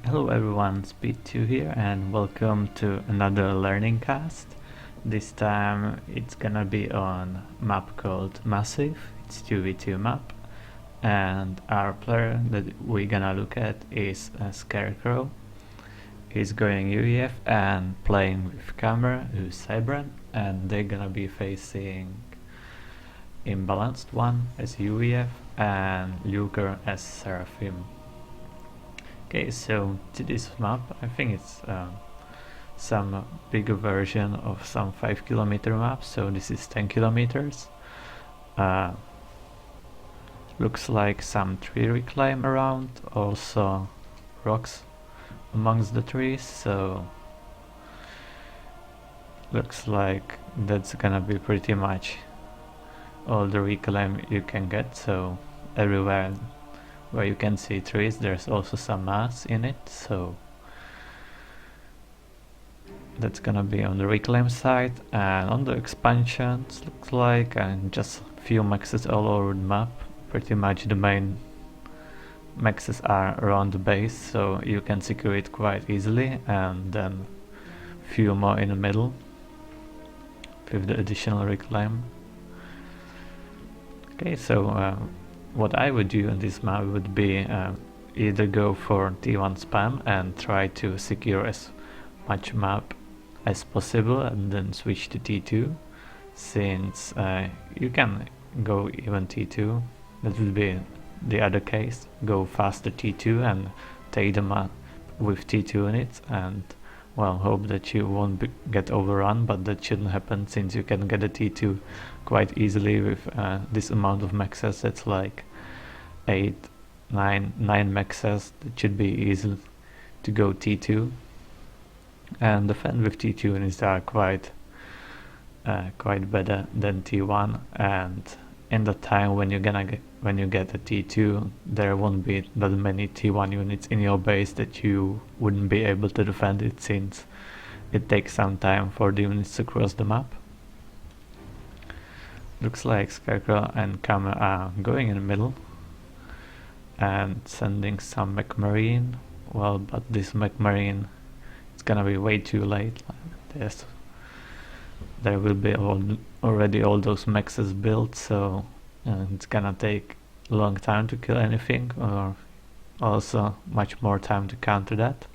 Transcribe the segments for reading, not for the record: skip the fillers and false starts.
Hello everyone, Speed2 here and welcome to another learning cast. This time it's gonna be on map called Massif. It's 2v2 map and our player that we're gonna look at is Scarecrow. He's going UEF and playing with Camera, who's Cybran, and they're gonna be facing Imbalanced one as UEF and Luger as Seraphim. Okay, so to this map, I think it's some bigger version of some 5 km map, so this is 10 kilometers. Looks like some tree reclaim around, also rocks amongst the trees, so looks like that's gonna be pretty much all the reclaim you can get. So everywhere where you can see trees, there's also some mass in it, so that's gonna be on the reclaim side. And on the expansions, looks like just a few maxes all over the map. Pretty much the main maxes are around the base, so you can secure it quite easily, and then few more in the middle with the additional reclaim. Okay, so what I would do on this map would be either go for T1 spam and try to secure as much map as possible and then switch to T2, since you can go even T2. That would be the other case. Go faster T2 and take the map with T2 in it, and well, hope that you won't get overrun, but that shouldn't happen since you can get a T2 quite easily with this amount of maxes. It's like 9 maxes. That should be easy to go T2, and the fan with T2 units are quite better than T1. And in the time when you get a T2, there won't be that many T1 units in your base that you wouldn't be able to defend it, since it takes some time for the units to cross the map. Looks like Scarecrow and Camera are going in the middle and sending some mech marine. Well, but this mech marine, it's gonna be way too late. There will be already all those maxes built, so it's gonna take a long time to kill anything, or also much more time to counter that.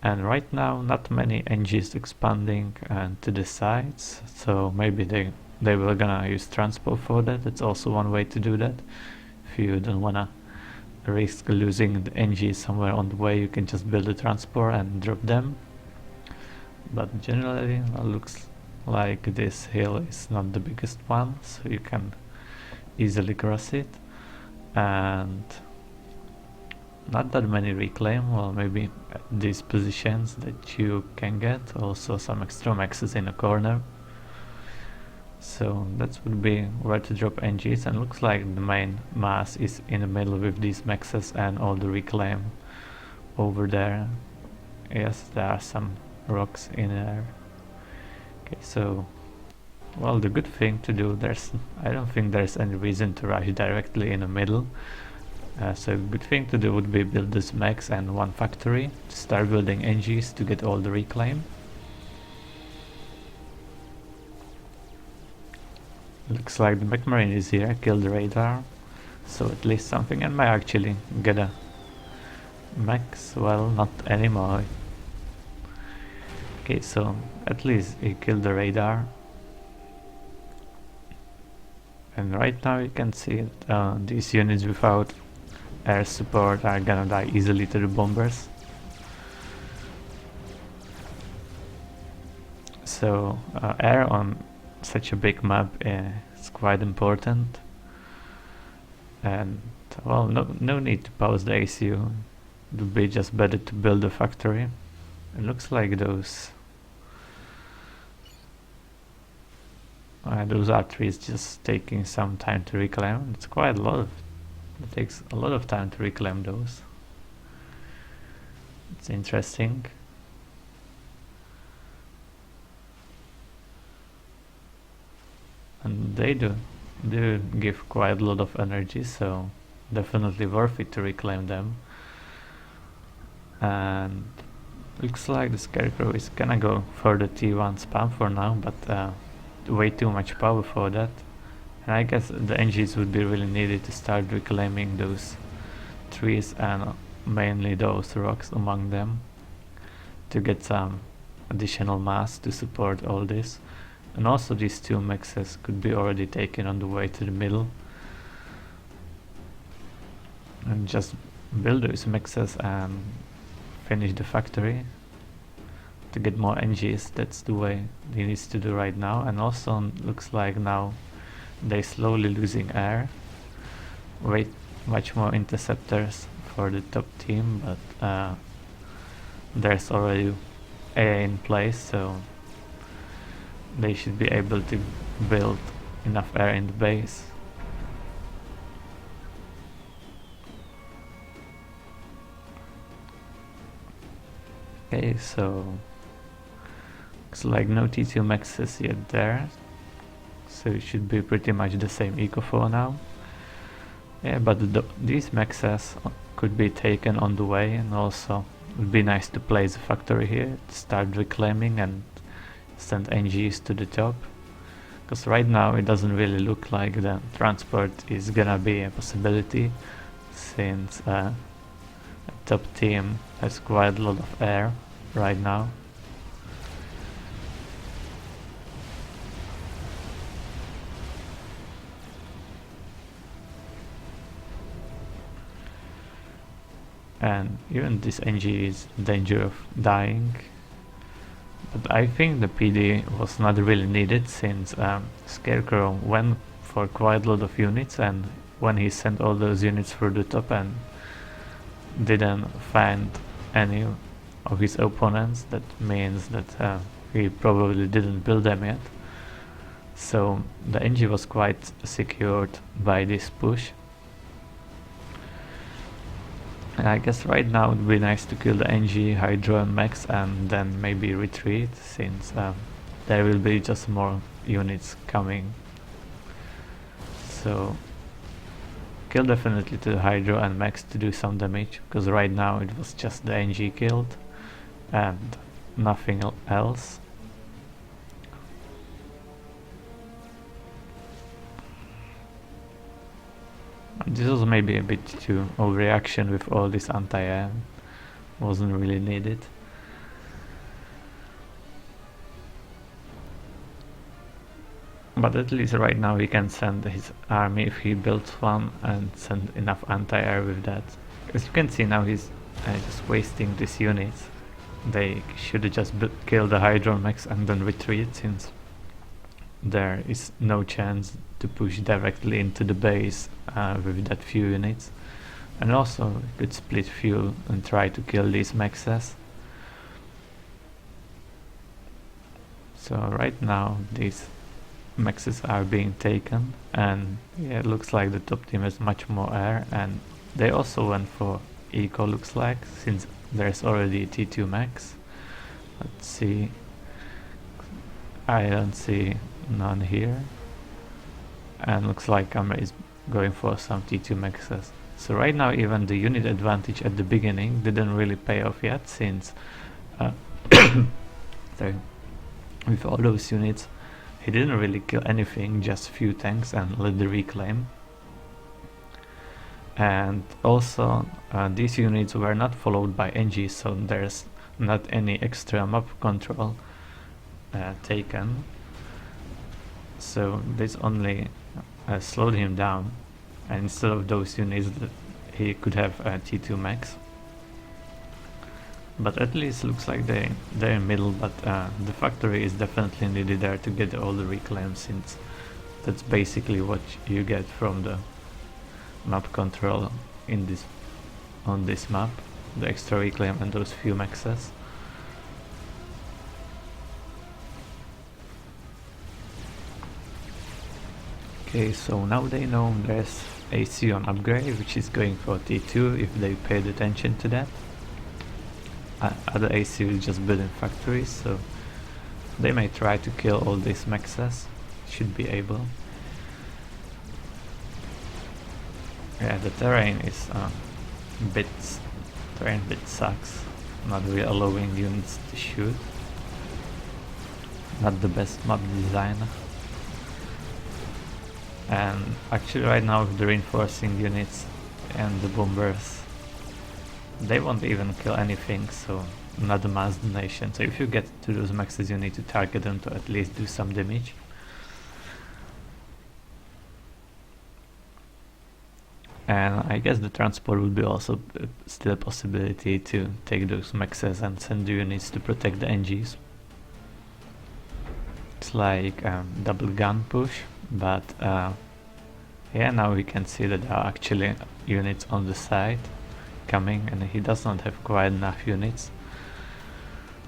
And right now not many NGs expanding to the sides, so maybe they were gonna use transport for that. It's also one way to do that. If you don't wanna risk losing the NG somewhere on the way, you can just build a transport and drop them. But generally it looks like this hill is not the biggest one, so you can easily cross it, and not that many reclaim. Well, maybe at these positions that you can get also some extra maxes in a corner, so that would be where to drop NGs. And looks like the main mass is in the middle with these maxes and all the reclaim over there. Yes, there are some rocks in there. Okay, so well, the good thing to do, I don't think there's any reason to rush directly in the middle. So a good thing to do would be build this max and one factory, start building NGs to get all the reclaim. Looks like the mech marine is here, kill the radar, so at least something. And might actually get a max, well, not anymore. Okay, so at least he killed the radar. And right now you can see these units without air support are gonna die easily to the bombers. So air on such a big map is quite important. And well, no need to pause the ACU. It would be just better to build a factory. It looks like those arteries just taking some time to reclaim. It's quite a lot. It takes a lot of time to reclaim those. It's interesting. And they do give quite a lot of energy, so definitely worth it to reclaim them. And looks like the Scarecrow is gonna go for the T1 spam for now, but way too much power for that. And I guess the NGs would be really needed to start reclaiming those trees and mainly those rocks among them to get some additional mass to support all this. And also these two mexes could be already taken on the way to the middle. And just build those mexes and finish the factory to get more NGs. That's the way he needs to do right now. And also looks like now they slowly losing air. Way much more interceptors for the top team, but there's already air in place, so they should be able to build enough air in the base. Okay, so looks like no T2 maxes yet there, so it should be pretty much the same eco for now. Yeah, but these maxes could be taken on the way, and also it would be nice to place a factory here to start reclaiming and send NGs to the top, because right now it doesn't really look like the transport is gonna be a possibility, since the top team has quite a lot of air right now. And even this NG is in danger of dying. But I think the PD was not really needed, since Scarecrow went for quite a lot of units, and when he sent all those units through the top and didn't find any of his opponents, that means that he probably didn't build them yet. So the NG was quite secured by this push. I guess right now it would be nice to kill the NG, Hydro and Max, and then maybe retreat, since there will be just more units coming. So kill definitely to Hydro and Max to do some damage, because right now it was just the NG killed and nothing else. This was maybe a bit too overreaction with all this anti-air, wasn't really needed. But at least right now he can send his army if he builds one and send enough anti-air with that. As you can see now he's just wasting these units. They should have just killed the Hydro Max and then retreat, since there is no chance to push directly into the base with that few units. And also you could split fuel and try to kill these maxes. So right now these maxes are being taken, and yeah, it looks like the top team has much more air, and they also went for eco, looks like, since there's already T2 max. Let's see, I don't see none here, and looks like Camera is going for some T2 maxes. So right now even the unit advantage at the beginning didn't really pay off yet, since sorry, with all those units he didn't really kill anything, just few tanks and let the reclaim. And also these units were not followed by NG, so there's not any extra map control taken. So this only slowed him down, and instead of those units he could have T2 max. But at least looks like they're in middle, but the factory is definitely needed there to get all the reclaims, since that's basically what you get from the map control in this on this map, the extra reclaim and those few maxes. Okay, so now they know there's AC on upgrade, which is going for T2 if they paid attention to that. Other AC is just building factories, so they may try to kill all these maxes. Should be able. Yeah, the terrain is bit sucks. not really allowing units to shoot. Not the best map design. And actually right now with the reinforcing units and the bombers, they won't even kill anything, so not a mass donation. So if you get to those maxes, you need to target them to at least do some damage. And I guess the transport would be also still a possibility to take those maxes and send the units to protect the NGs. It's like double gun push, but yeah, now we can see that there are actually units on the side coming, and he does not have quite enough units.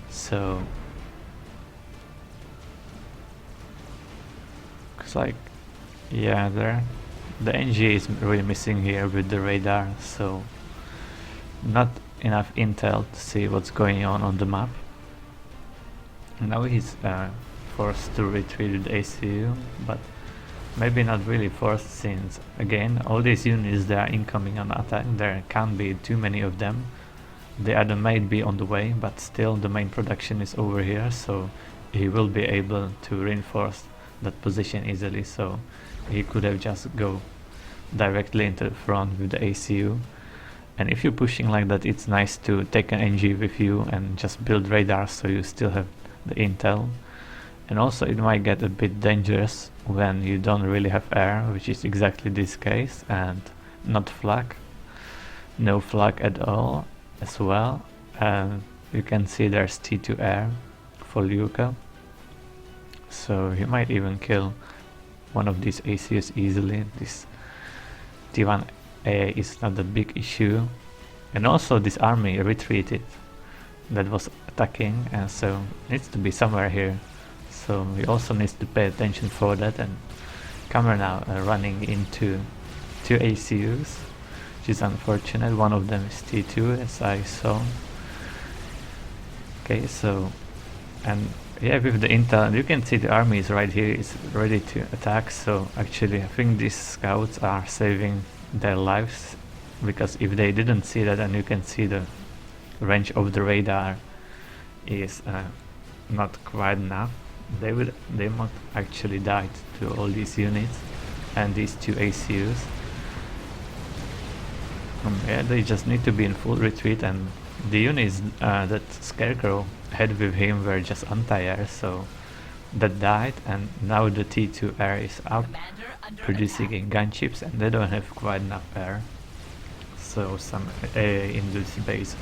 So it's like, yeah, the NG is really missing here with the radar, so not enough intel to see what's going on the map. Now he's forced to retreat with ACU, but maybe not really forced, since again all these units that are incoming on attack, there can't be too many of them. The other might be on the way, but still the main production is over here, so he will be able to reinforce that position easily. So he could have just go directly into the front with the ACU. And if you're pushing like that, it's nice to take an NG with you and just build radar so you still have the intel. And also it might get a bit dangerous when you don't really have air, which is exactly this case, and not flak, no flak at all as well. And you can see there's T2 air for Luka, so he might even kill one of these ACs easily. This T1A is not a big issue. And also this army retreated that was attacking, and so needs to be somewhere here. So we also need to pay attention for that. And Camera now running into two ACUs, which is unfortunate. One of them is T2, as I saw. Okay, so, and yeah, with the intel, you can see the army is right here, is ready to attack. So actually I think these scouts are saving their lives, because if they didn't see that, and you can see the range of the radar is not quite enough, they might actually die to all these units and these two ACUs. Yeah, they just need to be in full retreat, and the units that Scarecrow had with him were just anti-air, so that died. And now the T2 air is out producing gunships, and they don't have quite enough air, so some air in this base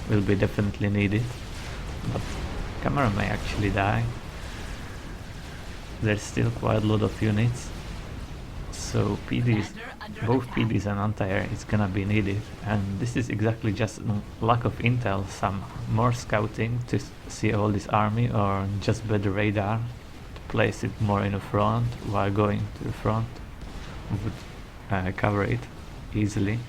will be definitely needed. But Camera may actually die. There's still quite a lot of units, so PDs, both PDs and anti-air is gonna be needed. And this is exactly just lack of intel, some more scouting to see all this army, or just better radar to place it more in the front, while going to the front would cover it easily.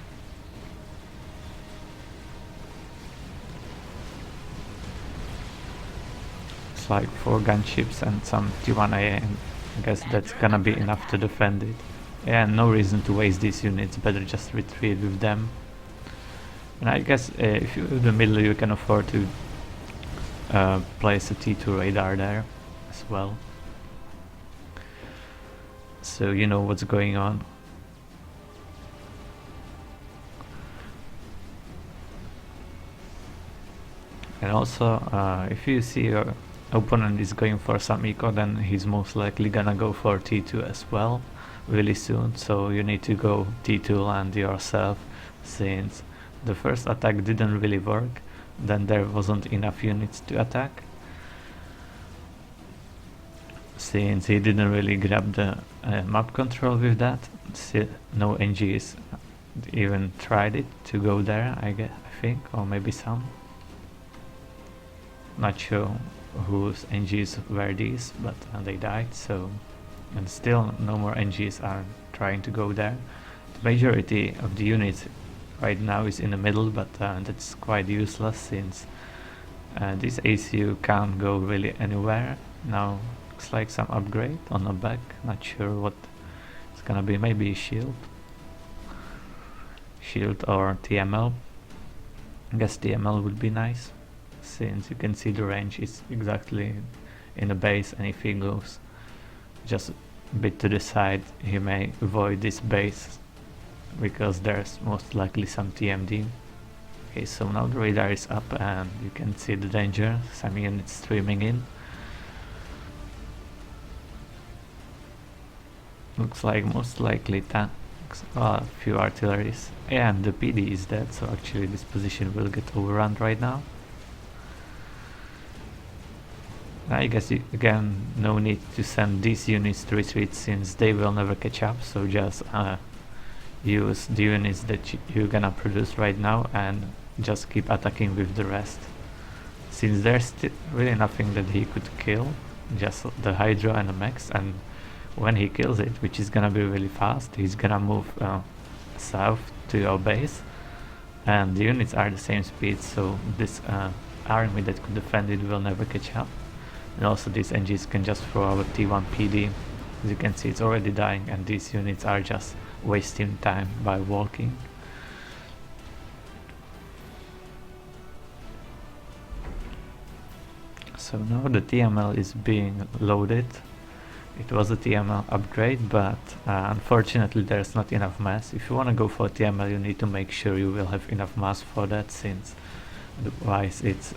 It's like 4 gunships and some T1A, and I guess that's gonna be enough to defend it. Yeah, no reason to waste these units, better just retreat with them. And I guess if you're in the middle, you can afford to place a T2 radar there as well, so you know what's going on. And also if you see your opponent is going for some eco, then he's most likely gonna go for T2 as well really soon, so you need to go T2 land yourself, since the first attack didn't really work, then there wasn't enough units to attack, since he didn't really grab the map control with that. No NGs even tried it to go there, I think, or maybe some. Not sure whose NGs were these, but they died, so, and still no more NGs are trying to go there. The majority of the units right now is in the middle, but that's quite useless, since this ACU can't go really anywhere. Now looks like some upgrade on the back, not sure what it's gonna be, maybe shield or TML. I guess TML would be nice. since you can see the range is exactly in the base, and if he goes just a bit to the side he may avoid this base because there's most likely some TMD. Okay, so now the radar is up and you can see the danger, some units streaming in. Looks like most likely tanks, a few artilleries, and the PD is dead, so actually this position will get overrun right now. I guess again no need to send these units to retreat since they will never catch up, so just use the units that you're gonna produce right now and just keep attacking with the rest. Since there's really nothing that he could kill, just the Hydra and the mechs, and when he kills it, which is gonna be really fast, he's gonna move south to your base, and the units are the same speed, so this army that could defend it will never catch up. And also these NGs can just throw out T1 PD. As you can see, it's already dying, and these units are just wasting time by walking. So now the TML is being loaded. It was a TML upgrade, but unfortunately there's not enough mass. If you want to go for a TML, you need to make sure you will have enough mass for that, since otherwise it's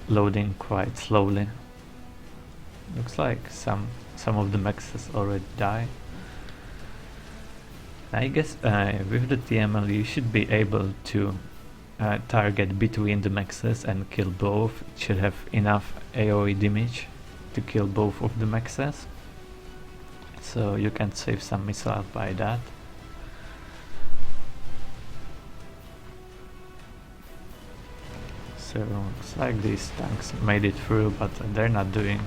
loading quite slowly. Looks like some of the mechs already die. I guess with the TML you should be able to target between the mechs and kill both. It should have enough AoE damage to kill both of the mechs, so you can save some missiles by that. So looks like these tanks made it through, but they're not doing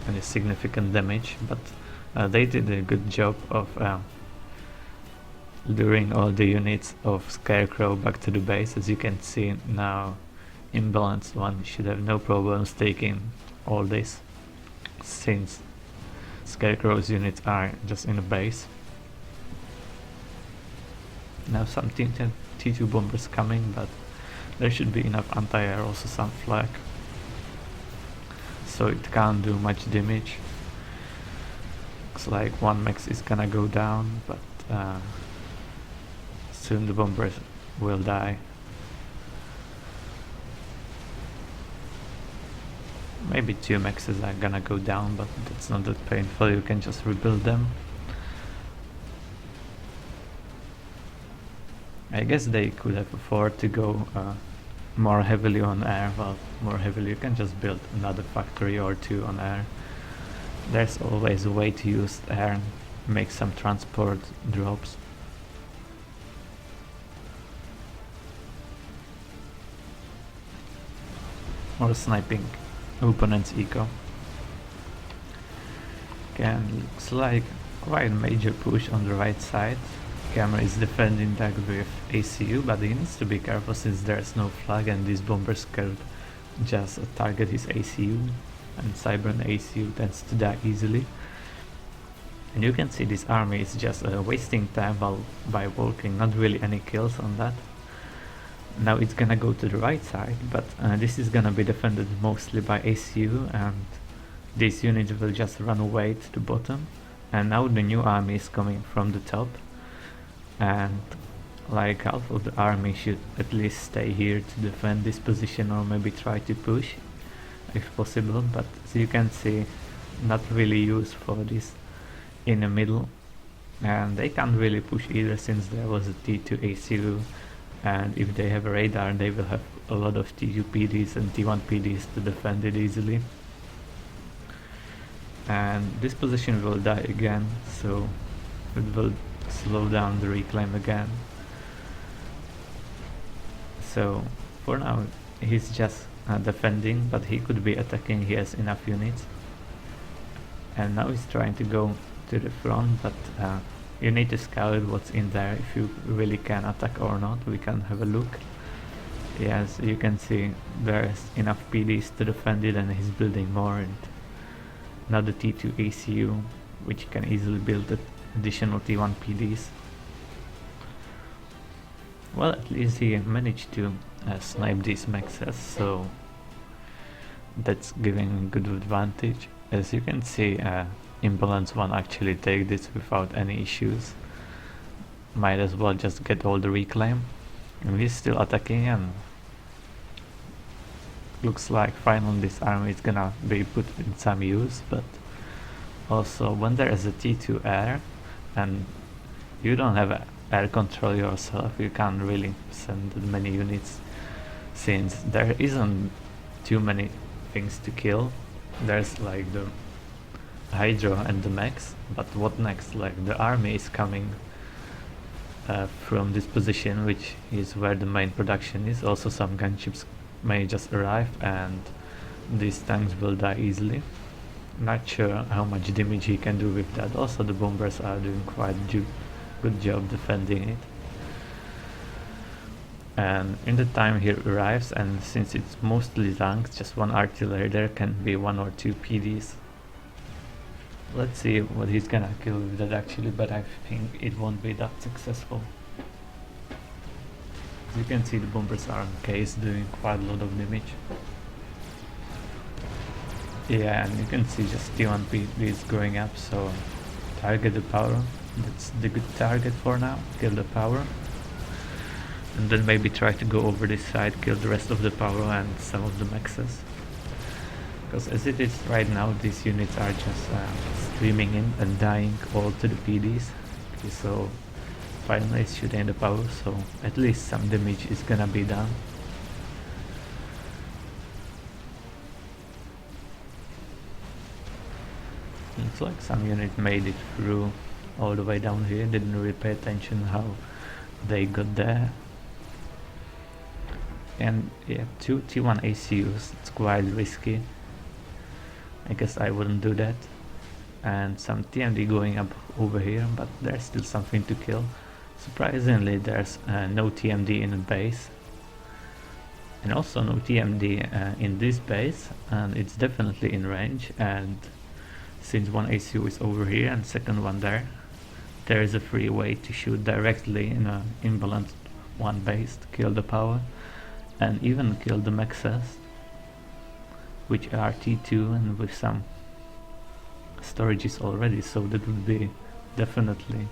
any significant damage, but they did a good job of luring all the units of Scarecrow back to the base. As you can see now, imbalanced one should have no problems taking all this, since Scarecrow's units are just in the base. Now some T2 bombers coming, but there should be enough anti-air, also some flak, so it can't do much damage. Looks like one mech is gonna go down, but soon the bombers will die. Maybe two mechs are gonna go down, but that's not that painful, you can just rebuild them. I guess they could have afforded to go more heavily on air. Well, more heavily, you can just build another factory or two on air. There's always a way to use air and make some transport drops. Or sniping opponent's eco. Again, looks like quite a major push on the right side. Camera is defending that with ACU, but he needs to be careful since there's no flag and these bombers could just target his ACU, and Cyber and ACU tends to die easily. And you can see this army is just wasting time by walking, not really any kills on that. Now it's gonna go to the right side, but this is gonna be defended mostly by ACU, and these units will just run away to the bottom. And now the new army is coming from the top, and like half of the army should at least stay here to defend this position, or maybe try to push if possible, but as you can see, not really used for this in the middle, and they can't really push either since there was a T2 ACU, and if they have a radar they will have a lot of T2 PDs and T1 PDs to defend it easily. And this position will die again, so it will slow down the reclaim again. So for now he's just defending, but he could be attacking, he has enough units. And now he's trying to go to the front, but you need to scout what's in there if you really can attack or not. We can have a look. Yes, you can see there's enough PDs to defend it, and he's building more. And now the T2 ACU, which can easily build additional T1 PDs. Well, at least he managed to snipe these mexes, so that's giving good advantage. As you can see, Imbalance 1 actually take this without any issues. Might as well just get all the reclaim. And he's still attacking, and looks like finally this army is gonna be put in some use. But also when there is a T2 air and you don't have air control yourself, you can't really send many units, since there isn't too many things to kill. There's like the Hydra and the mechs, but what next? Like the army is coming from this position, which is where the main production is. Also some gunships may just arrive and these tanks will die easily. Not sure how much damage he can do with that. Also the bombers are doing quite good job defending it. And in the time he arrives, and since it's mostly tanks, just one artillery, there can be 1 or 2 PDs. Let's see what he's gonna kill with that actually, but I think it won't be that successful. As you can see, the bombers are on case, doing quite a lot of damage. Yeah, and you can see just T1 PD is growing up, so target the power. That's the good target for now. Kill the power. And then maybe try to go over this side, kill the rest of the power and some of the mexes. Because as it is right now, these units are just streaming in and dying all to the PDs. Okay, so finally it's shooting the power, so at least some damage is gonna be done. Looks like some unit made it through all the way down here, didn't really pay attention how they got there. And yeah, 2 T1 ACUs, it's quite risky. I guess I wouldn't do that. And some TMD going up over here, but there's still something to kill. Surprisingly, there's no TMD in the base. And also no TMD in this base, and it's definitely in range. And since one ACU is over here and second one there is a free way to shoot directly in a imbalanced one base to kill the power. And even kill the mexes, which are T2 and with some storages already, so that would be definitely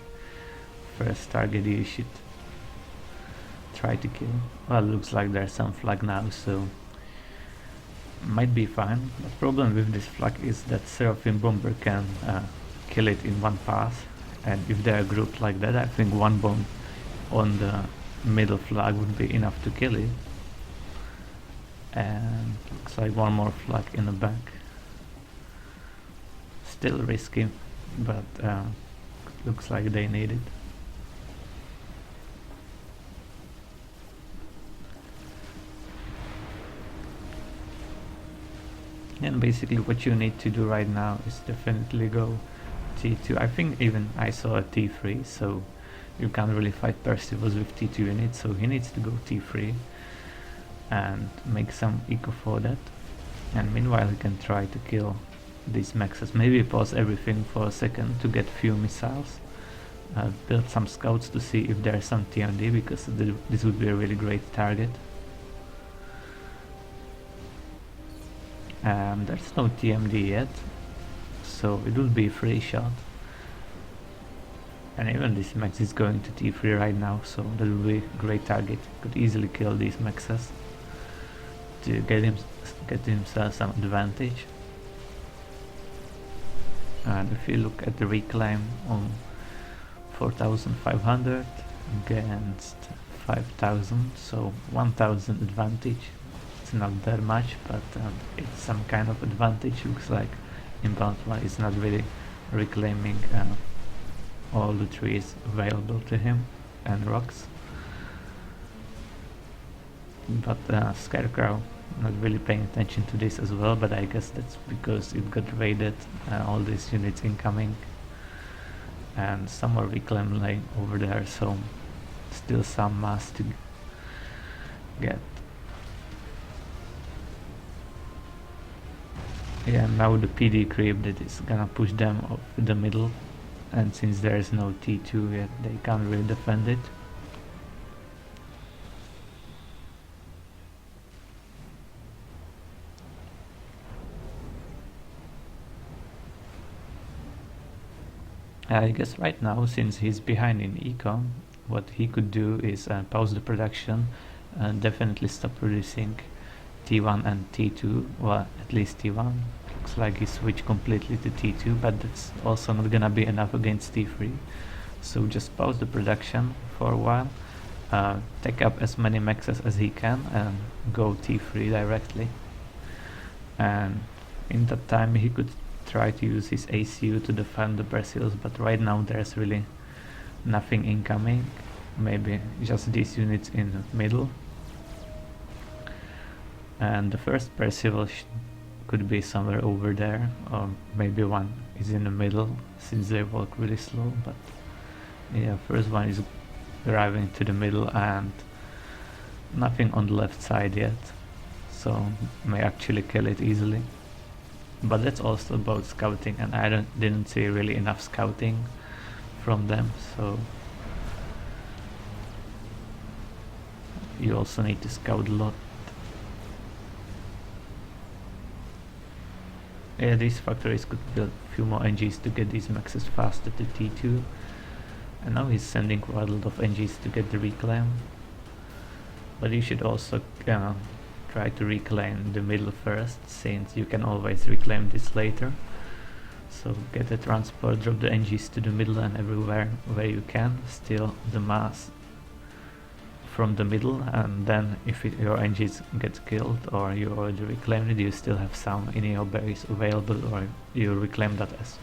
first target you should try to kill. Well, looks like there's some flag now, so might be fine. The problem with this flag is that Seraphim Bomber can kill it in one pass, and if they are grouped like that, I think one bomb on the middle flag would be enough to kill it. And looks like one more flag in the back. Still risky, but looks like they need it. And basically what you need to do right now is definitely go T2. I think even I saw a T3, so you can't really fight Percivals with T2 units, so he needs to go T3 and make some eco for that. And meanwhile he can try to kill these mexes. Maybe pause everything for a second to get few missiles. Build some scouts to see if there's some TMD, because this would be a really great target. There's no TMD yet, so it will be a free shot. And even this mex is going to T3 right now, so that will be a great target. Could easily kill these mexes to get himself some advantage. And if you look at the reclaim on 4,500 against 5,000, so 1,000 advantage. It's not that much, but it's some kind of advantage. Looks like Inbound 1 is not really reclaiming all the trees available to him and rocks. But Scarecrow not really paying attention to this as well, but I guess that's because it got raided, all these units incoming, and some more reclaim lane over there, so still some mass to get. Yeah, now the PD creep that is gonna push them off the middle, and since there is no T2 yet, they can't really defend it. I guess right now, since he's behind in eco, what he could do is pause the production and definitely stop producing T1 and T2, well, at least T1. Looks like he switched completely to T2, but that's also not gonna be enough against T3. So just pause the production for a while, take up as many maxes as he can and go T3 directly. And in that time he could try to use his ACU to defend the Perseus, but right now there's really nothing incoming. Maybe just these units in the middle. And the first Percival could be somewhere over there, or maybe one is in the middle since they walk really slow, but yeah, first one is arriving to the middle and nothing on the left side yet, so may actually kill it easily. But that's also about scouting, and I didn't see really enough scouting from them, so you also need to scout a lot. Yeah, these factories could build a few more NGs to get these maxes faster to T2. And now he's sending quite a lot of NGs to get the reclaim. But you should also try to reclaim the middle first, since you can always reclaim this later. So get the transport, drop the NGs to the middle and everywhere where you can, steal the mass from the middle, and then if your NGs get killed or you already reclaimed it, you still have some in your berries available, or you reclaim that as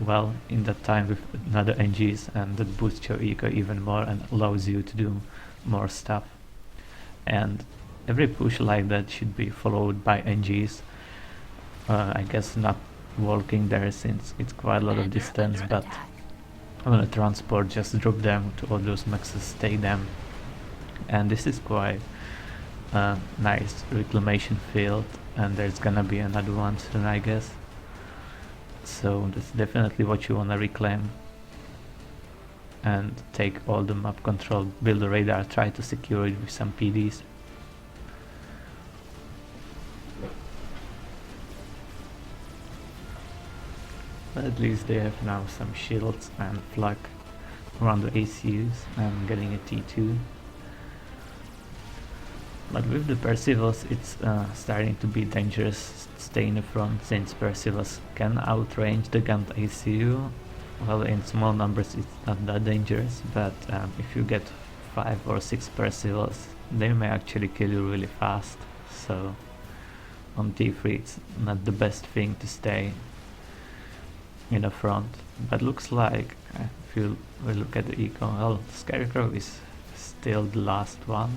well in that time with another NGs, and that boosts your eco even more and allows you to do more stuff. And every push like that should be followed by NGs. I guess not walking there since it's quite a lot of distance, but on a transport just drop them to all those maxes, take them. And this is quite a nice reclamation field, and there's gonna be another one soon, I guess. So that's definitely what you wanna reclaim and take all the map control, build a radar, try to secure it with some PDs. But at least they have now some shields and flak around the ACUs and getting a T2. But with the Percivals, it's starting to be dangerous stay in the front, since Percivals can outrange the Gant ACU. Well, in small numbers it's not that dangerous, but if you get 5 or 6 Percivals, they may actually kill you really fast. So on T3 it's not the best thing to stay in the front. But looks like, if you will look at the eco, well, Scarecrow is still the last one,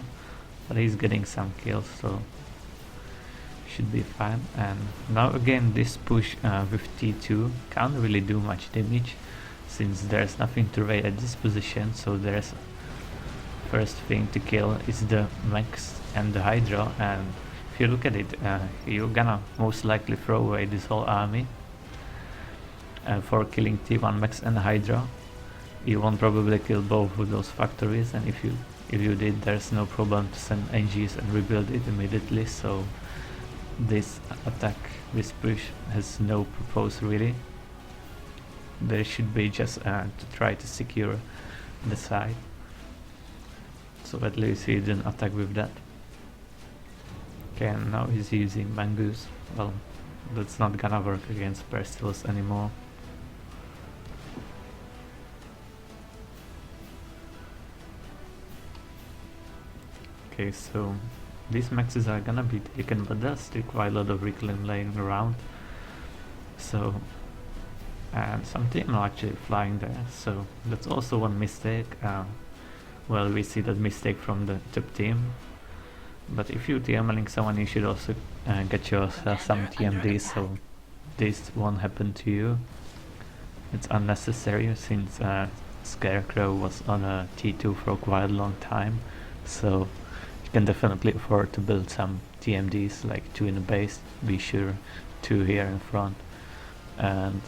but he's getting some kills, so should be fine. And now again this push with T2 can't really do much damage, since there's nothing to raid at this position. So there's first thing to kill is the Max and the Hydra, and if you look at it, you're gonna most likely throw away this whole army for killing T1 Max and Hydra. You won't probably kill both of those factories, and if you did, there's no problem to send NGs and rebuild it immediately. So this attack, this push has no purpose really. There should be just to try to secure the side. So at least he didn't attack with that. Okay, and now he's using Mangoose. Well, that's not gonna work against Perstils anymore. Okay, so these maxes are gonna be taken, but there's still quite a lot of reclaim laying around. So, and some team are actually flying there, so that's also one mistake. Well, we see that mistake from the top team, but if you're TMLing someone, you should also get yourself some TMD, so this won't happen to you. It's unnecessary, since Scarecrow was on a T2 for quite a long time, so you can definitely afford to build some TMDs, like 2 in the base, be sure 2 here in front, and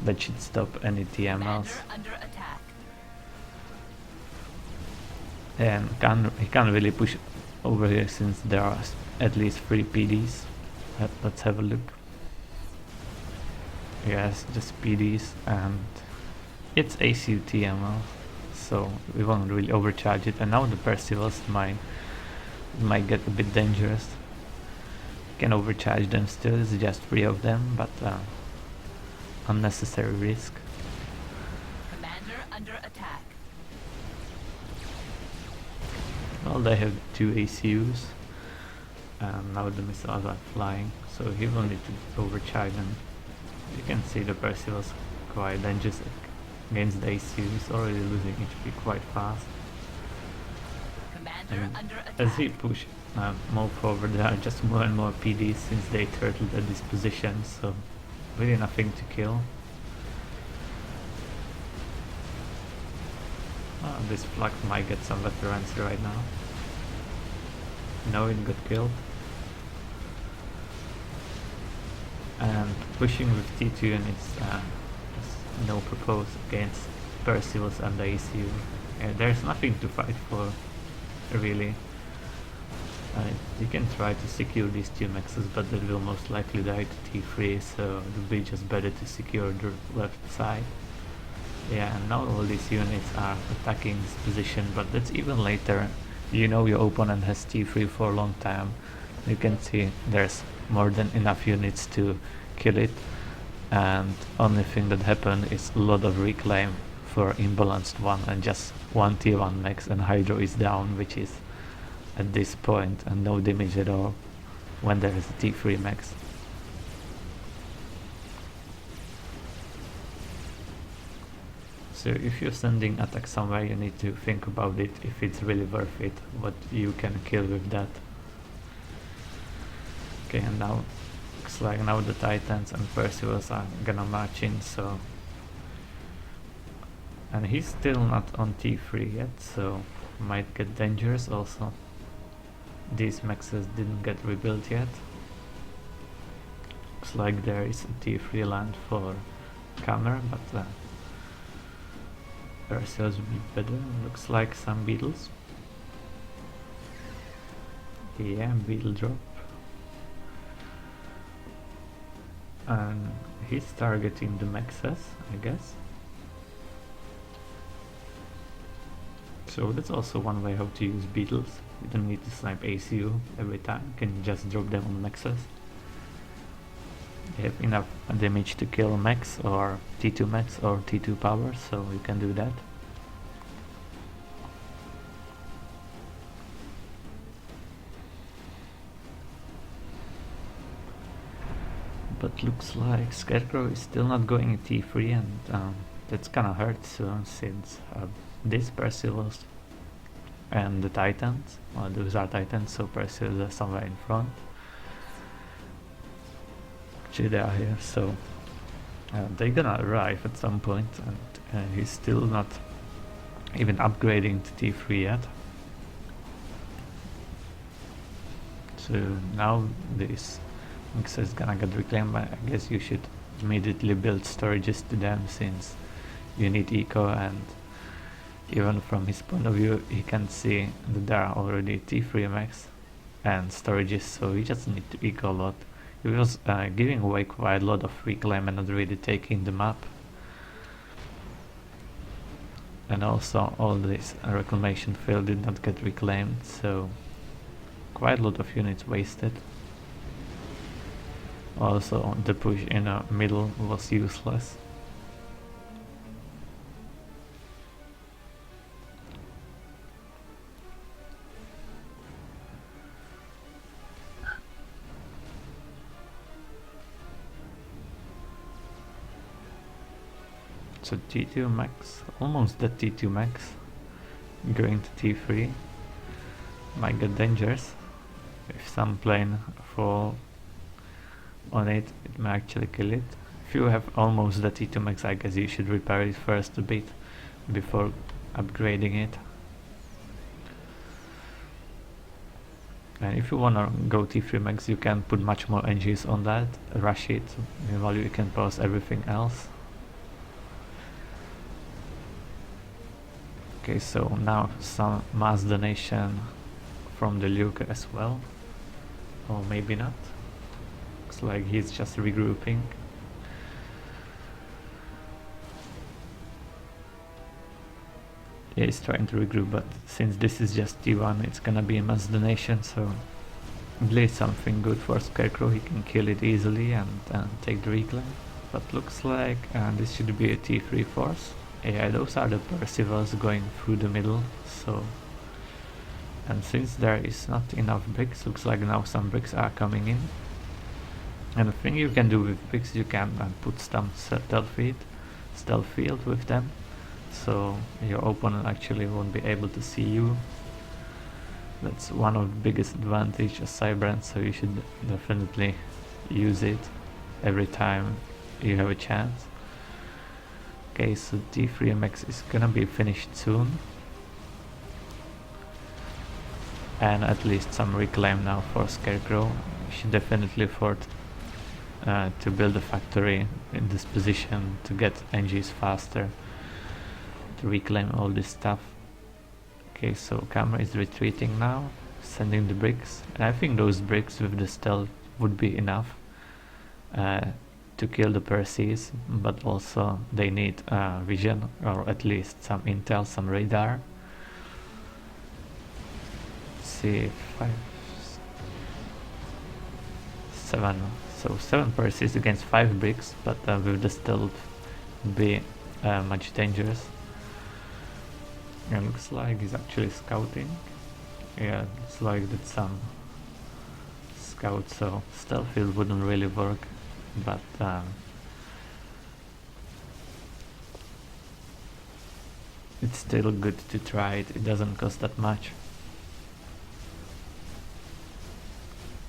that should stop any TMLs. And he can't really push over here since there are at least 3 PDs. Let's have a look. Yes, just PDs, and It's ACU TML, so we won't really overcharge it. And now the Percivals might get a bit dangerous. You can overcharge them still, it's just 3 of them, but unnecessary risk. Commander under attack. Well, they have 2 ACUs, and now the missiles are flying, so he will need to overcharge them. You can see the Percival's quite dangerous against the ACUs, already losing HP quite fast. Commander under attack. As he pushes more forward, there are just more and more PDs since they turtled at this position, so really nothing to kill. This flak might get some veterans right now. No, it got killed. And pushing with T2 units is no propose against Percivals and the ACU. There's nothing to fight for, really. You can try to secure these 2 mexes, but that will most likely die to T3, so it will be just better to secure the left side. Yeah, and now all these units are attacking this position, but that's even later. You know your opponent has T3 for a long time. You can see there's more than enough units to kill it, and only thing that happened is a lot of reclaim for imbalanced one, and just 1 T1 max and Hydro is down, which is at this point, and no damage at all when there is a T3 max. So if you're sending attack somewhere, you need to think about it, if it's really worth it, what you can kill with that. Okay, and now looks like now the Titans and Percivals are gonna march in, so... And he's still not on T3 yet, so might get dangerous also. These maxes didn't get rebuilt yet. Looks like there is a T3 land for Camera, but Percivals would be better. Looks like some beetles. Yeah, beetle drop. And he's targeting the maxes, I guess. So that's also one way how to use beetles. You don't need to snipe ACU every time, you can just drop them on maxes. You have enough damage to kill max or T2 max or T2 power, so you can do that. But looks like Scarecrow is still not going at T3, and that's gonna hurt soon, since these Percivals and the Titans, well, those are Titans, so Percivals are somewhere in front. Actually they are here, so they're gonna arrive at some point, and he's still not even upgrading to T3 yet. So now this mixer is gonna get reclaimed, but I guess you should immediately build storages to them, since you need eco, and even from his point of view he can see that there are already T3 max and storages, so you just need to eco a lot. He was giving away quite a lot of reclaim and not really taking the map. And also all this reclamation field did not get reclaimed, so quite a lot of units wasted. Also the push in the middle was useless. So T2 max, almost the T2 max, going to T3, might get dangerous. If some plane fall on it, it may actually kill it. If you have almost the T2 max, I guess you should repair it first a bit before upgrading it. And if you wanna go T3 max, you can put much more engines on that, rush it, meanwhile you can pause everything else. Okay, so now some mass donation from the Luke as well, or maybe not. Looks like he's just regrouping. Yeah, he's trying to regroup, but since this is just T1, it's gonna be a mass donation, so at least something good for Scarecrow. He can kill it easily and take the reclaim. But looks like this should be a T3 force. Yeah, those are the Percivals going through the middle, so... And since there is not enough bricks, looks like now some bricks are coming in. And the thing you can do with bricks, you can put some stealth field with them, so your opponent actually won't be able to see you. That's one of the biggest advantages of Cybrand, so you should definitely use it every time you have a chance. Okay, so T3MX is gonna be finished soon. And at least some reclaim now for Scarecrow. You should definitely afford to build a factory in this position to get NGs faster, to reclaim all this stuff. Okay, so Camera is retreating now, sending the bricks, and I think those bricks with the stealth would be enough to kill the Perseus, but also they need vision, or at least some intel, some radar. Let's see, 5, 7, so 7 Perseus against 5 bricks, but with the stealth would be much dangerous. It looks like he's actually scouting. Yeah, it's like that's some scout, so stealth field wouldn't really work, but it's still good to try it. It doesn't cost that much.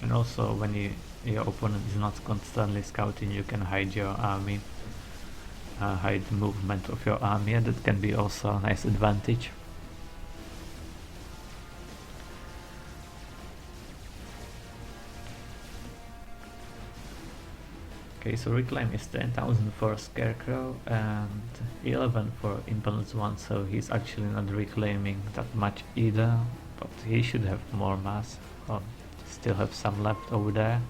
And also when your opponent is not constantly scouting, you can hide your army, hide the movement of your army, and that can be also a nice advantage. Okay, so reclaim is 10,000 for Scarecrow and 11 for Impulse 1, so he's actually not reclaiming that much either, but he should have more mass, or still have some left over there.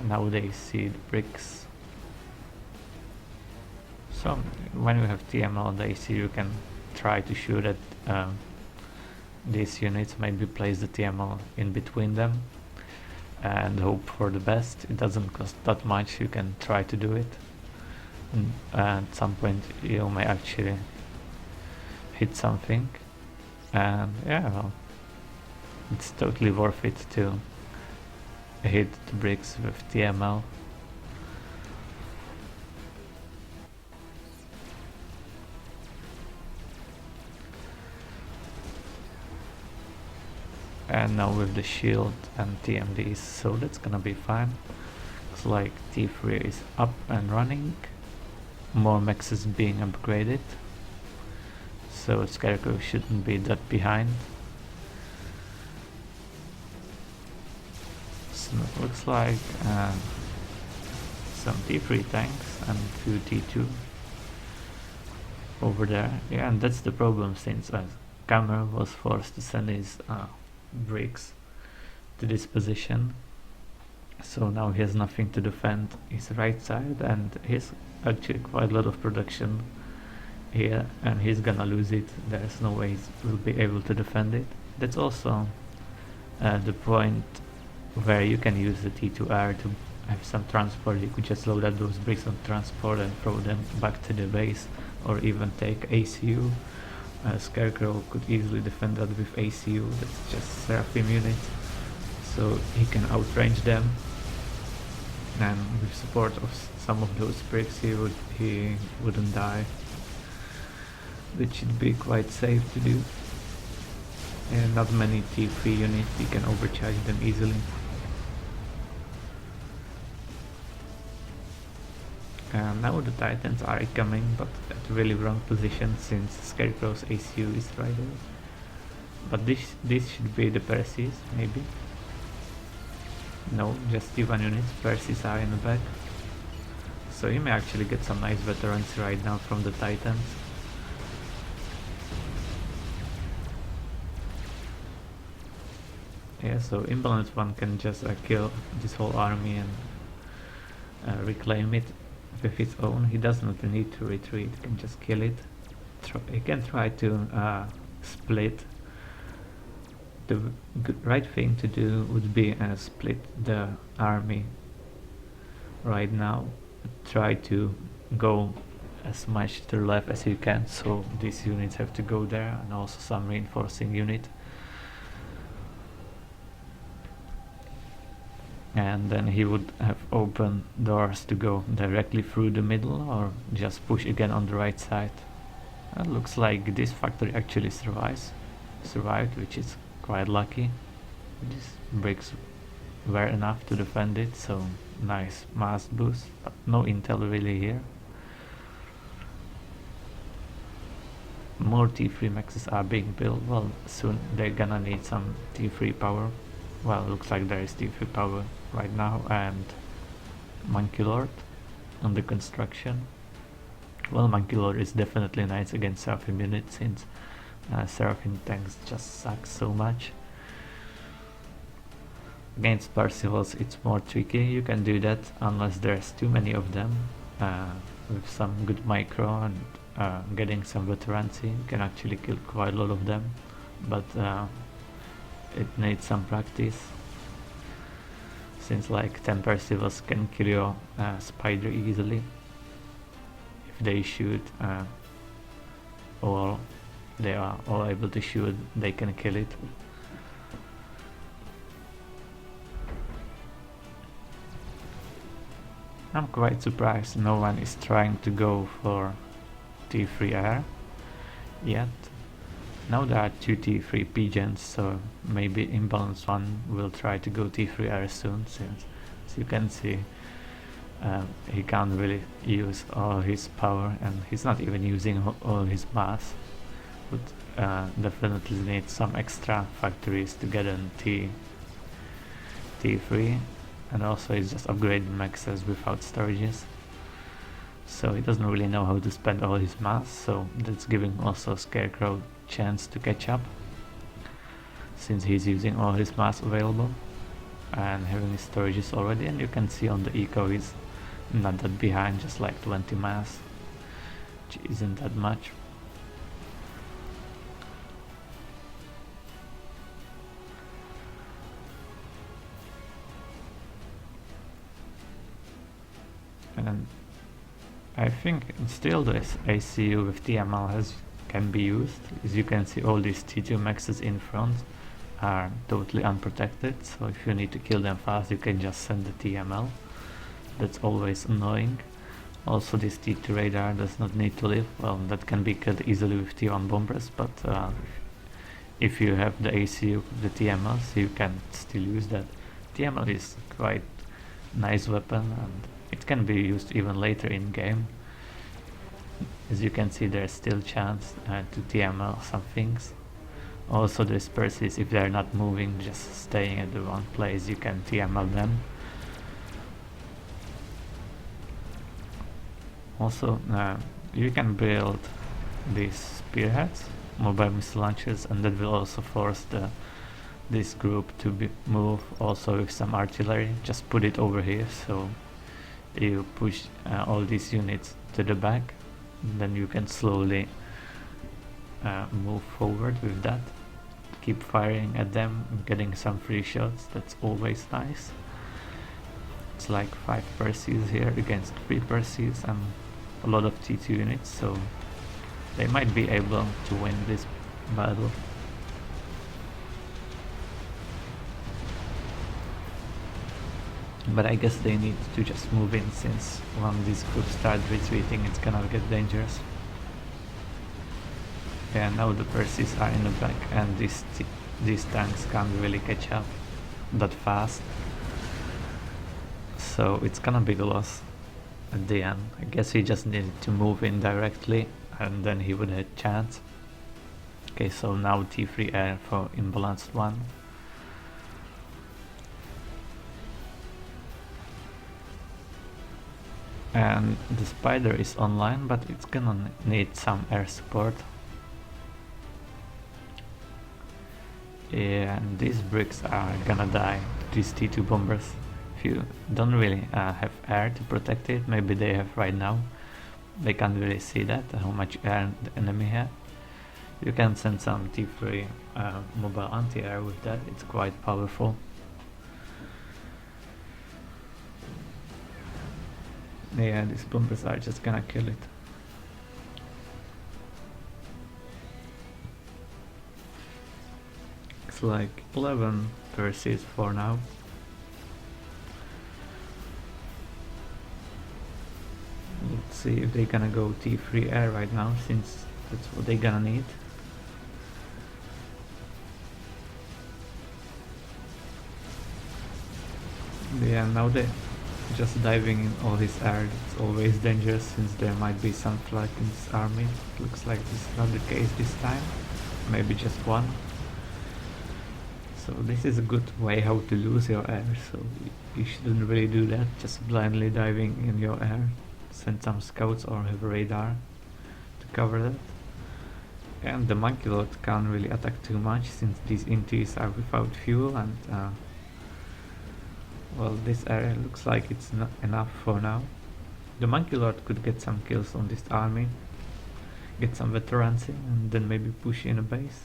Now they see the bricks. So when you have TML on the AC, you can try to shoot at these units, maybe place the TML in between them and hope for the best. It doesn't cost that much, you can try to do it, and at some point you may actually hit something, and yeah, well, it's totally worth it to hit the bricks with TML. And now with the shield and TMDs, so that's gonna be fine. Looks like T3 is up and running, more mechs is being upgraded, so Scarecrow shouldn't be that behind. So it looks like some T3 tanks and 2 T2 over there. Yeah, and that's the problem, since Camera was forced to send his bricks to this position, so now he has nothing to defend his right side, and he's actually quite a lot of production here, and he's gonna lose it. There's no way he will be able to defend it. That's also the point where you can use the T2R to have some transport. You could just load up those bricks on transport and throw them back to the base, or even take ACU. Scarecrow could easily defend that with ACU, that's just Seraphim unit, so he can outrange them, and with support of some of those bricks he wouldn't die. That should be quite safe to do, and not many T3 units, you can overcharge them easily. And now the Titans are coming, but at really wrong position, since Scarecrow's ACU is right there. But this should be the Perseus, maybe. No, just T1 units, Perseus are in the back. So you may actually get some nice veterans right now from the Titans. Yeah, so Imbalance 1 can just kill this whole army and reclaim it. with his own. He doesn't need to retreat, he can just kill it. He can try to split. The right thing to do would be split the army right now. Try to go as much to the left as you can, so these units have to go there, and also some reinforcing unit. And then he would have open doors to go directly through the middle or just push again on the right side. It looks like this factory actually survived, which is quite lucky. These bricks were enough to defend it, so nice mass boost, but no intel really here. More T3 maxes are being built. Well, soon they're gonna need some T3 power. Well, looks like there is T3 power right now, and Monkey Lord under construction. Well, Monkey Lord is definitely nice against Seraphim units, since Seraphim tanks just suck so much. Against Parsifals it's more tricky. You can do that unless there's too many of them. With some good micro and getting some veterancy, you can actually kill quite a lot of them, but it needs some practice, since like 10 Parsifals can kill your spider easily. If they shoot or they are all able to shoot, they can kill it. I'm quite surprised no one is trying to go for T3 air yet. Now there are 2 T3 pigeons, so maybe Imbalance 1 will try to go T3 air soon, since as you can see he can't really use all his power, and he's not even using all his mass. Would definitely need some extra factories to get on T3, and also he's just upgrading maxes without storages, so he doesn't really know how to spend all his mass, so that's giving also Scarecrow chance to catch up, since he's using all his mass available and having his storages already. And you can see on the eco he's not that behind, just like 20 mass, which isn't that much. And I think still this ACU with TML can be used. As you can see, all these T2 maxes in front are totally unprotected, so if you need to kill them fast, you can just send the TML. That's always annoying. Also, this T2 radar does not need to live. Well, that can be killed easily with T1 bombers, but if you have the ACU, the TMLs, you can still use that. TML is quite nice weapon, and it can be used even later in game. As you can see, there's still chance to TML some things. Also the disperses, if they're not moving, just staying at the one place, you can TML them. Also you can build these spearheads, mobile missile launchers, and that will also force this group to move also with some artillery. Just put it over here, so you push all these units to the back, then you can slowly move forward with that. Keep firing at them, getting some free shots, that's always nice. It's like 5 Perseus here against 3 Perseus and a lot of T2 units, so they might be able to win this battle. But I guess they need to just move in, since when these groups start retreating, it's gonna get dangerous. Yeah, now the Perseus are in the back, and these tanks can't really catch up that fast. So it's gonna be the loss at the end. I guess he just needed to move in directly, and then he would have a chance. Okay, so now T3 air for Imbalanced 1. And the spider is online, but it's gonna need some air support. And these bricks are gonna die, these T2 bombers. if you don't really have air to protect it, maybe they have right now, they can't really see that, how much air the enemy has. You can send some T3 mobile anti-air with that, it's quite powerful. Yeah, these bombers are just gonna kill it. It's like 11 Perseus for now. Let's see if they're gonna go T3 air right now, since that's what they're gonna need. Yeah, now they're just diving in all his air. It's always dangerous since there might be some flag in this army. It looks like this is not the case this time. Maybe just one. So this is a good way how to lose your air, so you shouldn't really do that, just blindly diving in your air. Send some scouts or have radar to cover that. And the monkey lord can't really attack too much since these intis are without fuel, and well, this area looks like it's not enough for now. The monkey lord could get some kills on this army, get some veterancy, and then maybe push in a base.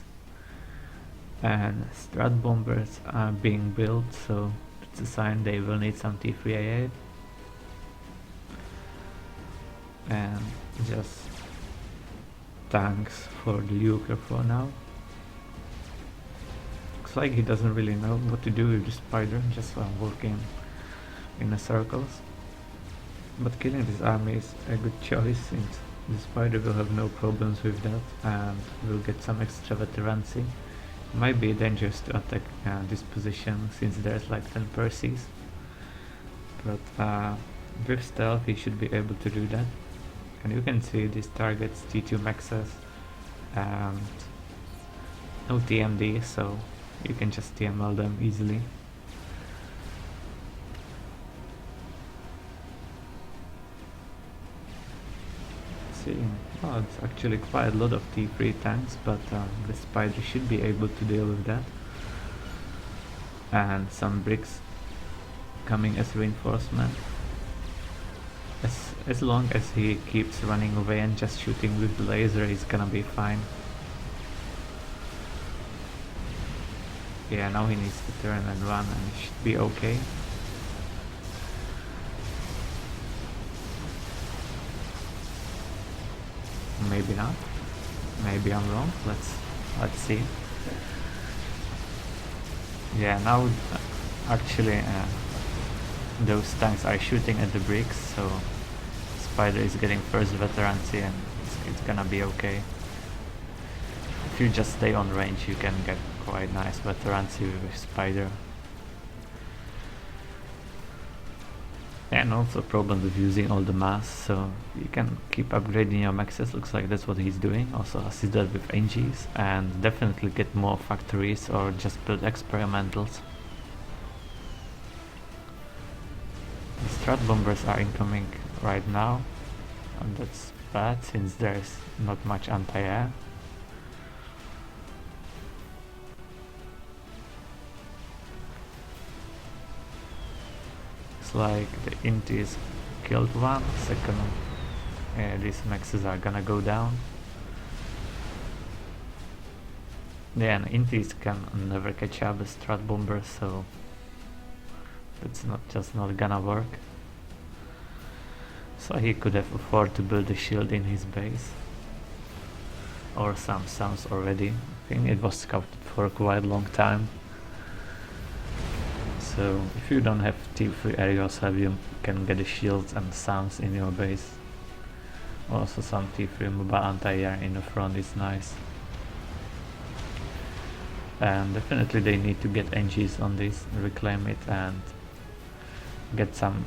And strat bombers are being built, so it's a sign they will need some T3AA. And just tanks for the Luker for now. Looks like he doesn't really know what to do with the spider, just working in the circles. But killing this army is a good choice since the spider will have no problems with that and will get some extra veterancy. Might be dangerous to attack this position since there's like 10 Perseus, but with stealth he should be able to do that. And you can see these targets T2 maxes and no TMD, so you can just TML them easily. See, oh, it's actually quite a lot of T3 tanks, but the spider should be able to deal with that. And some bricks coming as reinforcement. As long as he keeps running away and just shooting with the laser, he's gonna be fine. Yeah, now he needs to turn and run and he should be okay. Maybe not. Maybe I'm wrong. Let's see. Yeah, now actually those tanks are shooting at the bricks, so Spider is getting first veterancy and it's gonna be okay. If you just stay on range, you can get quite nice veterancy with Spider. And also problem with using all the mass, so you can keep upgrading your maxes. Looks like that's what he's doing. Also assist that with NGs and definitely get more factories or just build experimentals. The strat bombers are incoming right now, and that's bad since there's not much anti-air. Like the intis killed one, second these maxes are gonna go down. Yeah, and intis can never catch up with strat bombers, so it's not gonna work. So he could have afforded to build a shield in his base or some sounds already. I think it was scouted for quite a long time. So if you don't have T3 aerials, you can get the shields and sounds in your base. Also some T3 mobile anti-air in the front is nice. And definitely they need to get NGs on this, reclaim it and get some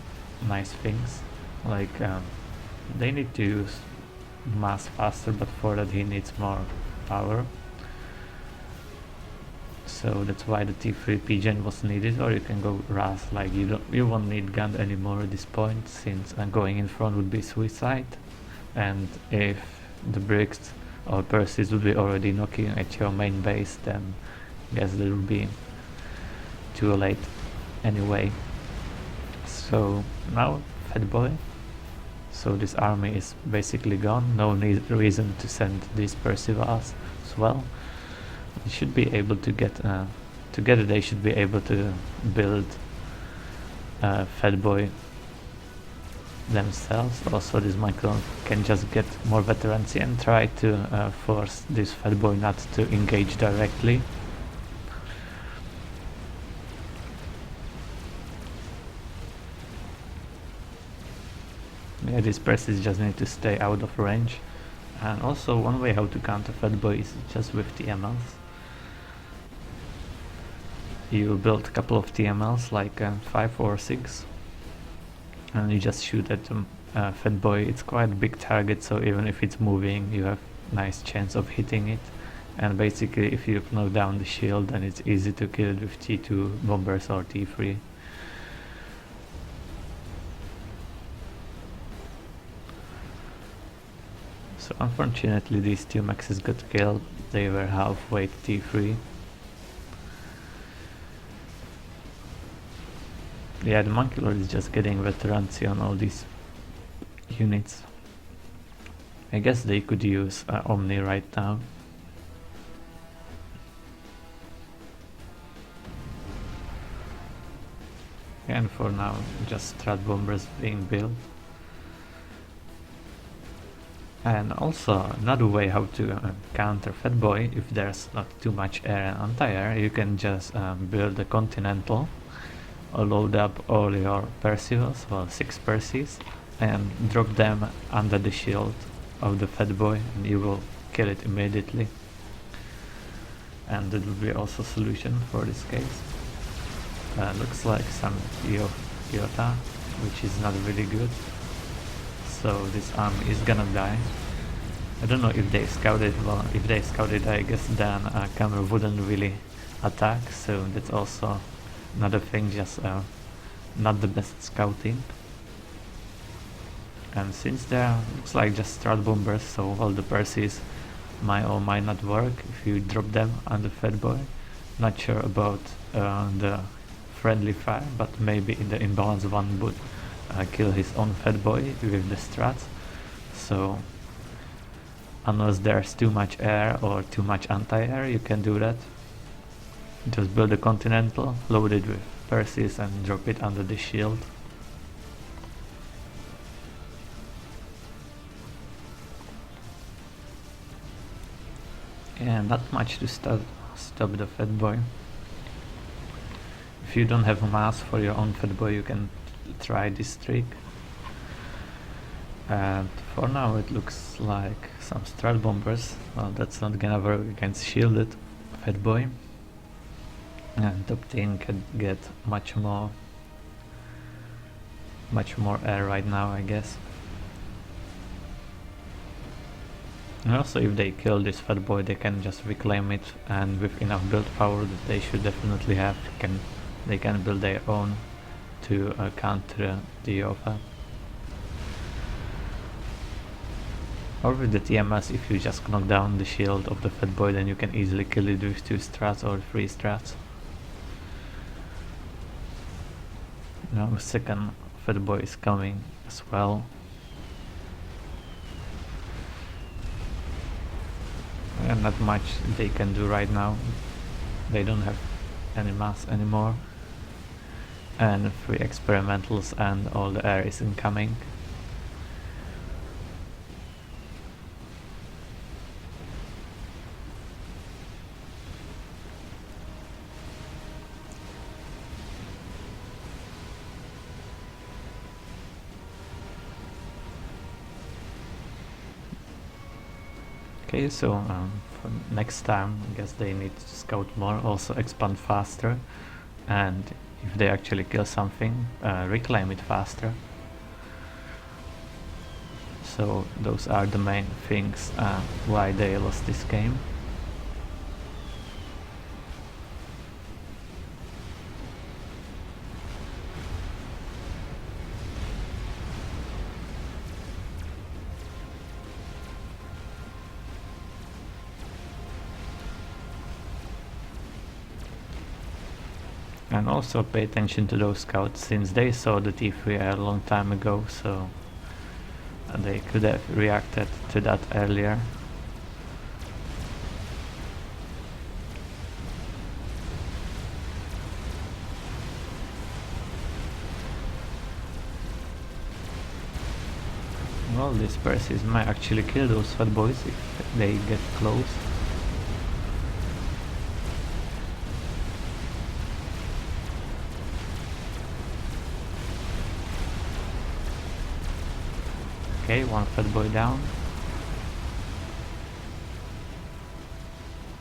nice things. Like they need to use mass faster, but for that he needs more power. So that's why the T3 P-Gen was needed, or you can go RAS, like you won't need gun anymore at this point, since going in front would be suicide. And if the bricks or Perseus would be already knocking at your main base, then I guess it will be too late anyway. So now Fat Boy. So this army is basically gone. No reason to send these Percivals as well. They should be able to get together. They should be able to build Fat Boy themselves. Also, this Michael can just get more veterancy and try to force this Fat Boy not to engage directly. Yeah, these presses just need to stay out of range. And also one way how to counter Fat Boy is just with TMLs. You build a couple of TMLs, like 5 or 6, and you just shoot at Fat Boy. It's quite a big target, so even if it's moving, you have nice chance of hitting it. And basically, if you knock down the shield, then it's easy to kill it with T2 bombers or T3. So unfortunately, these two maxes got killed. They were halfway to T3. Yeah, the Monkey Lord is just getting veterancy on all these units. I guess they could use Omni right now. And for now, just Strat Bombers being built. And also another way how to counter Fat Boy, if there's not too much air and anti-air, you can just build a Continental, load up all your Percivals, well 6 Percies, and drop them under the shield of the Fat Boy, and you will kill it immediately. And that will be also a solution for this case. Looks like some Iota, which is not really good. So this army is gonna die. I don't know if they scouted. Well, if they scouted, I guess then camera wouldn't really attack. So that's also another thing, just not the best scouting. And since there looks like just Strat Bombers, so all the Percies might or might not work if you drop them on the Fat Boy. Not sure about the friendly fire, but maybe in the imbalance one would kill his own Fat Boy with the strats. So unless there's too much air or too much anti-air, you can do that. Just build a Continental, load it with Percies and drop it under the shield. And not much to stop the Fat Boy. If you don't have a mass for your own Fat Boy, you can try this trick. And for now it looks like some Strat Bombers. Well, that's not gonna work against shielded Fat Boy. And top team can get much more air right now, I guess. And also if they kill this Fat Boy, they can just reclaim it, and with enough build power that they should definitely have, they can build their own to counter the Iota. Or with the TMS, if you just knock down the shield of the Fat Boy, then you can easily kill it with 2 strats or 3 strats. Now the second Fat Boy is coming as well. And not much they can do right now. They don't have any mass anymore. And 3 experimentals and all the air is incoming. Okay, so for next time, I guess they need to scout more, also expand faster, and if they actually kill something, reclaim it faster. So those are the main things why they lost this game. And also pay attention to those scouts, since they saw the T3 a long time ago, so they could have reacted to that earlier. Well, these Percies might actually kill those fat boys if they get close. Okay, one fat boy down.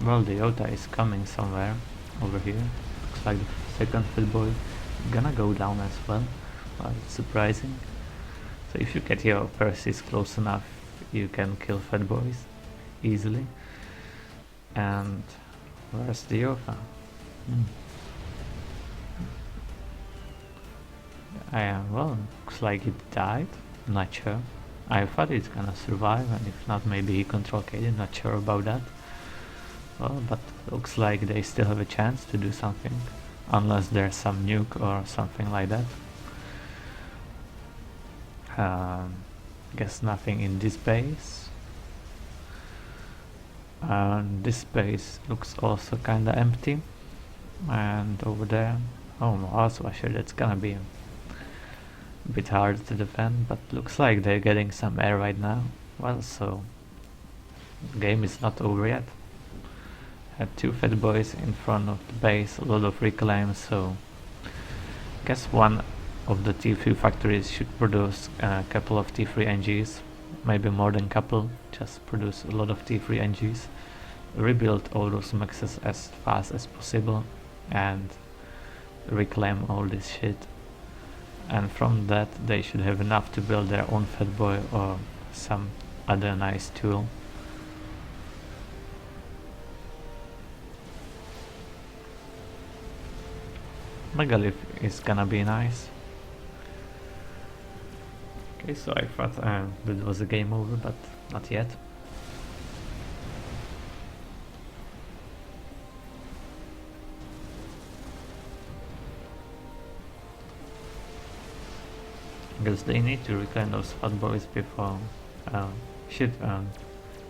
Well, the Yota is coming somewhere over here. Looks like the second fat boy gonna go down as well. Well, it's surprising. So if you get your Percies close enough, you can kill fat boys easily. And where's the Yota? Well, looks like it died. Not sure. I thought it's gonna survive, and if not, maybe he control Kaden. Not sure about that. Well, but looks like they still have a chance to do something, unless there's some nuke or something like that. Guess nothing in this base. And this base looks also kinda empty. And over there, oh, Housewasher, that's gonna be a bit hard to defend, but looks like they're getting some air right now. Well, so the game is not over yet. Had two fat boys in front of the base, a lot of reclaims, so I guess one of the T3 factories should produce a couple of T3 NGs, maybe more than couple, just produce a lot of T3 NGs, rebuild all those mexes as fast as possible, and reclaim all this shit. And from that they should have enough to build their own fat boy or some other nice tool. Megalith is gonna be nice. Okay, so I thought that was a game over, but not yet. Because they need to reclaim those fat boys before should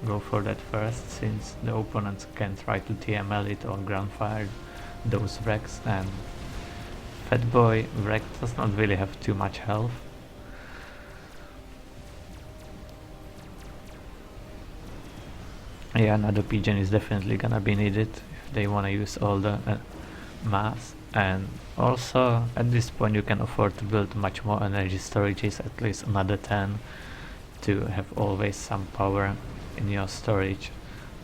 go for that first, since the opponents can try to TML it or ground fire those wrecks, and fat boy wreck does not really have too much health. Yeah, another pigeon is definitely gonna be needed if they wanna use all the mass. And also at this point you can afford to build much more energy storages, at least another 10, to have always some power in your storage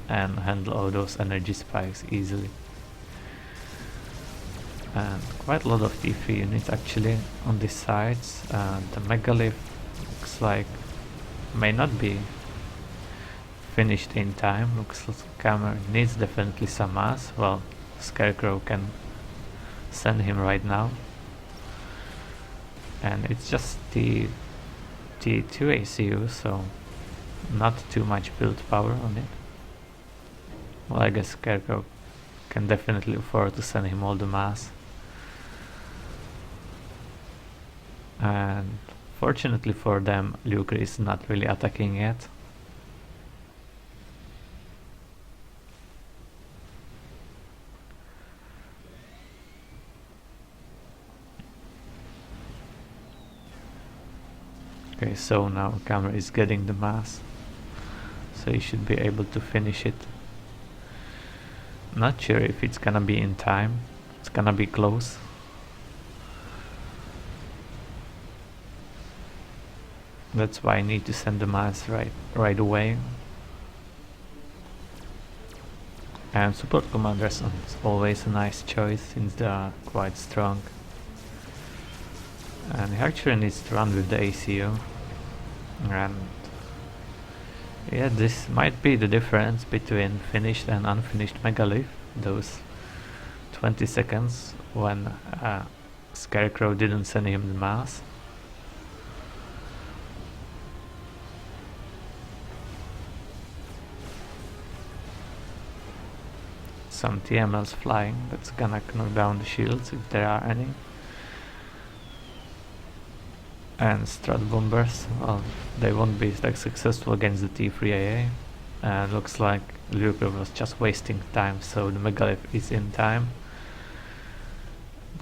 and handle all those energy spikes easily. And quite a lot of T3 units actually on these sides. The Megalith looks like may not be finished in time. Looks like camera needs definitely some mass. Well, Scarecrow can send him right now, and it's just the T2 ACU, so not too much build power on it. Well, I guess Scarecrow can definitely afford to send him all the mass. And fortunately for them, Luke is not really attacking yet. Okay, so now Camera is getting the mass, so he should be able to finish it. Not sure if it's gonna be in time. It's gonna be close. That's why I need to send the mass right away. And support commanders is always a nice choice since they are quite strong. And he actually needs to run with the ACU. And yeah, this might be the difference between finished and unfinished Megalith. Those 20 seconds when Scarecrow didn't send him the mass. some TMLs flying. That's gonna knock down the shields if there are any. And Strat Bombers, well, they won't be like successful against the T3 AA. And looks like Lucre was just wasting time, so the Megalith is in time.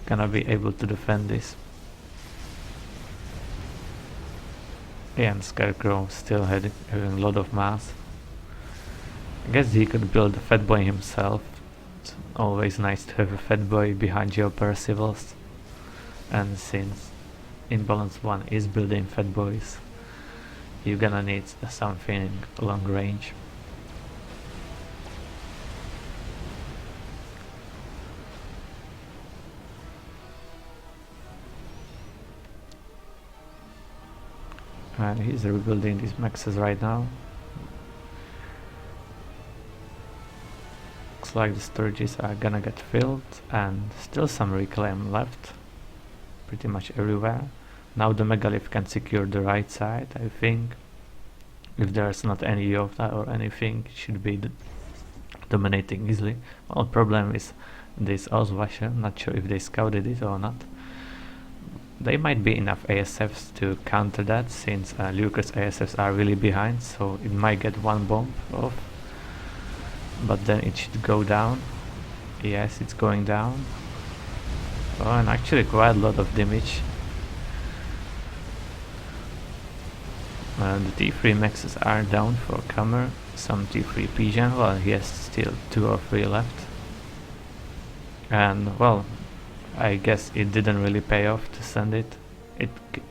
Gonna be able to defend this. Yeah, and Scarecrow still having a lot of mass. I guess he could build a Fat Boy himself. It's always nice to have a Fat Boy behind your Percivals. And since Imbalance 1 is building Fat Boys, you're gonna need something long range. And he's rebuilding these maxes right now. Looks like the storages are gonna get filled, and still some reclaim left. Pretty much everywhere. Now the Megalith can secure the right side, I think. If there's not any Yota or anything, it should be dominating easily. Well, problem is this Auswasher, not sure if they scouted it or not. They might be enough ASFs to counter that, since Lucre's ASFs are really behind, so it might get one bomb off. But then it should go down. Yes, it's going down. Oh, and actually quite a lot of damage. The T3 maxes are down for Kammer. Some T3 Pigeon, well, he has still 2 or 3 left. And well, I guess it didn't really pay off to send it.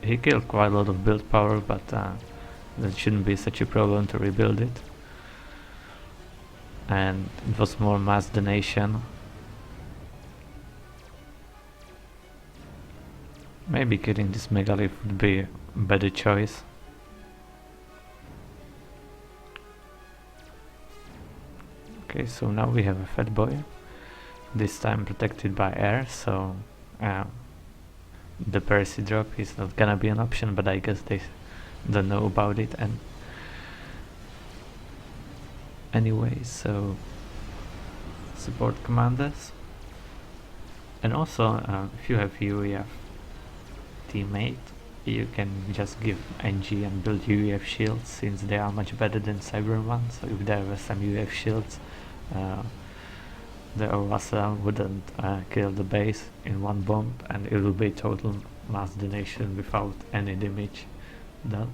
He killed quite a lot of build power, but that shouldn't be such a problem to rebuild it. And it was more mass donation. Maybe killing this Megalith would be a better choice. Okay, so now we have a Fat Boy. This time protected by air, so the Percy drop is not gonna be an option, but I guess they don't know about it. And anyway, so support commanders. And also if you have UEF teammate, you can just give NG and build UEF shields, since they are much better than Cyber ones. So if there were some UEF shields, the Orasa wouldn't kill the base in one bomb, and it will be total mass donation without any damage done.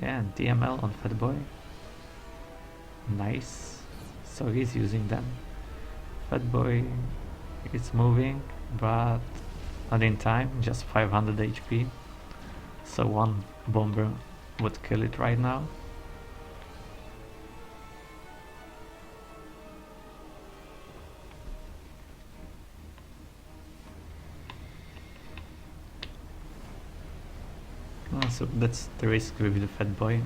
Yeah, and TML on Fat Boy. Nice. So he's using them. Fat Boy is moving, but not in time, just 500 HP. So one bomber would kill it right now. So that's the risk with the Fat Boy.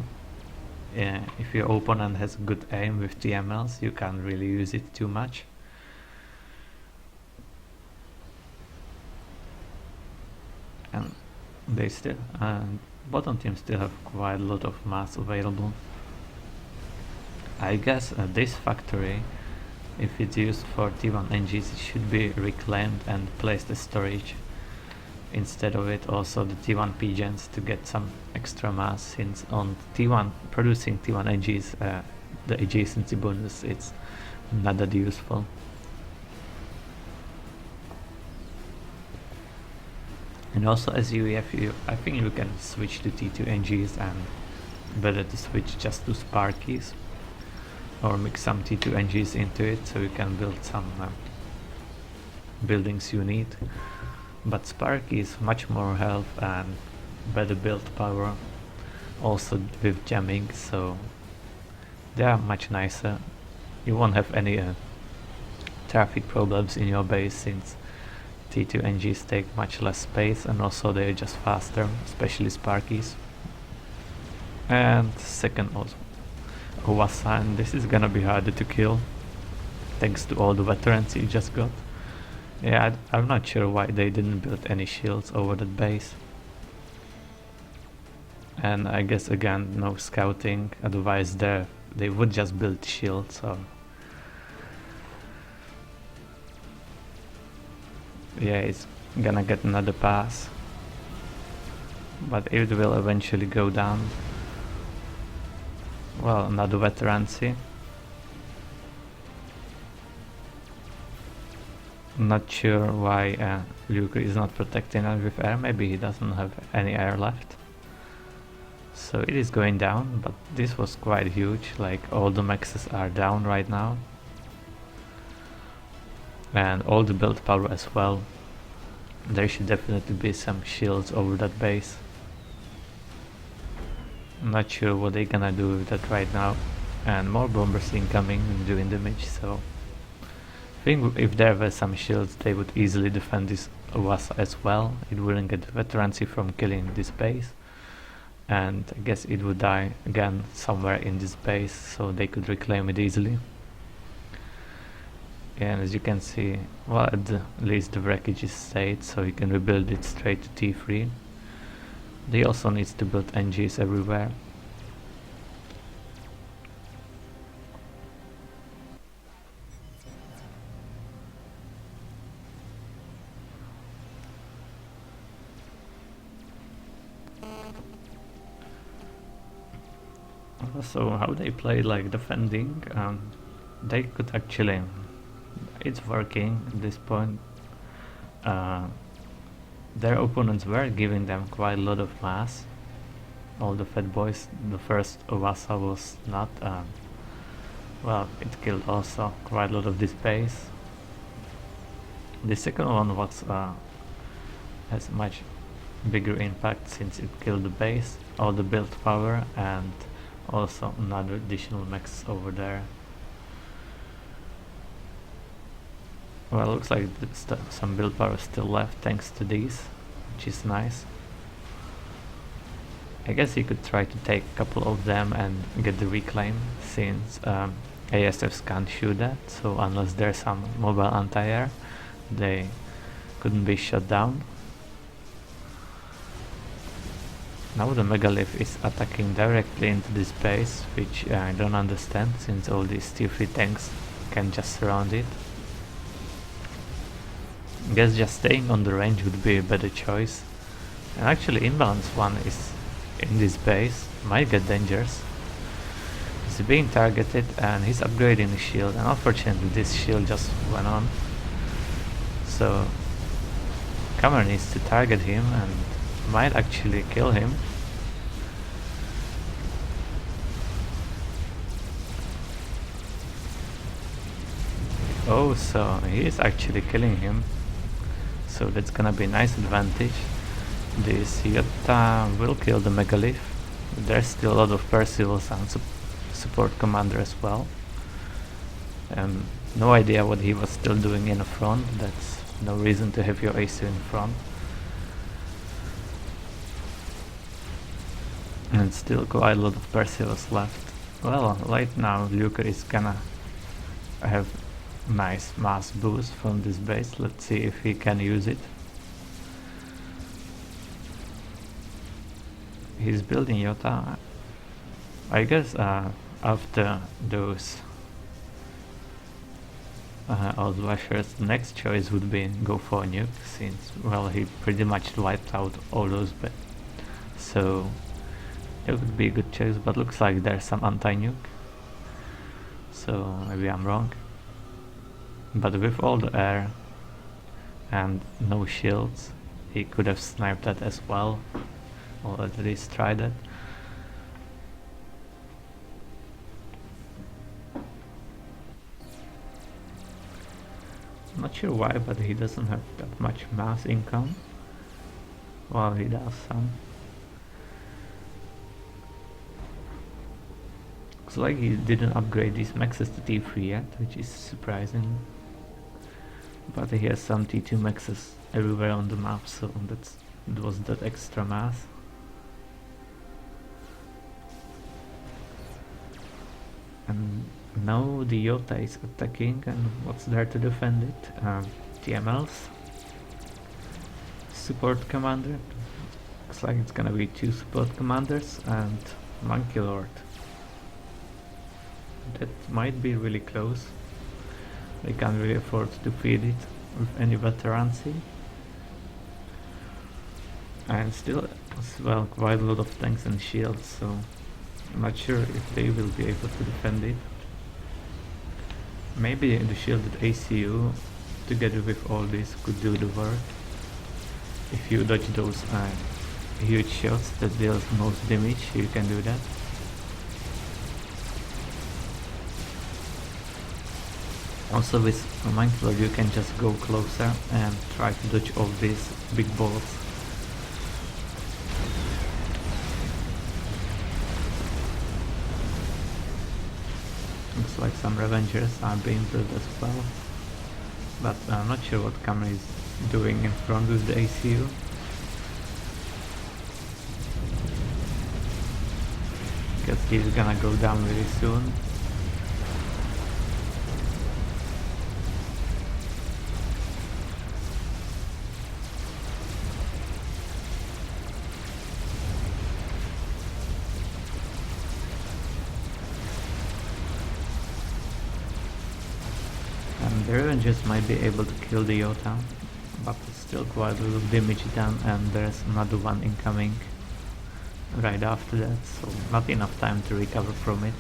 If your opponent has good aim with TMLs, you can't really use it too much. And they still, bottom team still have quite a lot of mass available. I guess this factory, if it's used for T1 NGs, it should be reclaimed and placed as storage. Instead of it, also the T1 Pigeons to get some extra mass, since on T1 producing T1 NGs, the adjacency bonus, it's not that useful. And also as UEF, I think you can switch to T2 NGs, and better to switch just to Sparkies, or mix some T2 NGs into it, so you can build some buildings you need. But Sparky is much more health and better build power, also with jamming, so they are much nicer. You won't have any traffic problems in your base, since T2 NGs take much less space, and also they're just faster, especially Sparkies. And second also Owasa, and this is gonna be harder to kill, thanks to all the veterans you just got. Yeah, I'm not sure why they didn't build any shields over that base. And I guess again, no scouting, otherwise they would just build shields. Or Yeah, it's gonna get another pass. But it will eventually go down. Well, another veterancy. Not sure why Luke is not protecting us with air. Maybe he doesn't have any air left. So it is going down, but this was quite huge. Like all the maxes are down right now. And all the build power as well. There should definitely be some shields over that base. I'm not sure what they're gonna do with that right now. And more bombers incoming and doing damage, so I think if there were some shields they would easily defend this Wasa as well. It wouldn't get veterancy from killing this base. And I guess it would die again somewhere in this base, so they could reclaim it easily. And as you can see, well, at least the wreckage is stayed, so you can rebuild it straight to T3. They also need to build NGs everywhere. So how they play like defending, they could actually, it's working at this point. Their opponents were giving them quite a lot of mass. All the fat boys. The first Ovasa was not, well, it killed also quite a lot of this base. The second one was has much bigger impact since it killed the base, all the build power, and also another additional max over there. Well, looks like some build power still left thanks to these, which is nice. I guess you could try to take a couple of them and get the reclaim, since ASFs can't shoot that, so unless there's some mobile anti-air, they couldn't be shot down. Now the Megalith is attacking directly into this base, which I don't understand, since all these T3 tanks can just surround it. I guess just staying on the range would be a better choice. And actually Imbalance 1 is in this base, might get dangerous. He's being targeted and he's upgrading the shield, and unfortunately this shield just went on. So Camera needs to target him and might actually kill him. Oh, so he is actually killing him. So that's gonna be a nice advantage. This Yota will kill the Megalith. There's still a lot of Percivals and support commander as well. No idea what he was still doing in the front. That's no reason to have your AC in front. And still quite a lot of Percivals left. Well, right now Luca is gonna have nice mass boost from this base. Let's see if he can use it. He's building Yota. I guess after those old washers, the next choice would be go for a nuke, since, well, he pretty much wiped out all those, so it would be a good choice, but looks like there's some anti-nuke, so maybe I'm wrong. But with all the air and no shields, he could have sniped that as well, or at least tried it. Not sure why, but he doesn't have that much mass income. Well, he does some. Looks like he didn't upgrade these maxes to T3 yet, which is surprising. But he has some T2 maxes everywhere on the map, so that was that extra mass. And now the Yota is attacking, and what's there to defend it? TMLs. Support commander. Looks like it's gonna be 2 support commanders and Monkey Lord. That might be really close. They can't really afford to feed it. with any veterancy. And still as well quite a lot of tanks and shields, so I'm not sure if they will be able to defend it. Maybe the shielded ACU together with all this could do the work. If you dodge those huge shots that deal most damage, you can do that. Also with Mindflow you can just go closer and try to dodge all these big balls. Looks like some Revengers are being built as well, but I'm not sure what Camry is doing in front with the ACU. Guess he's gonna go down really soon. And the Revengers might be able to kill the Yota, but it's still quite a lot of damage done, and there's another one incoming right after that, so not enough time to recover from it.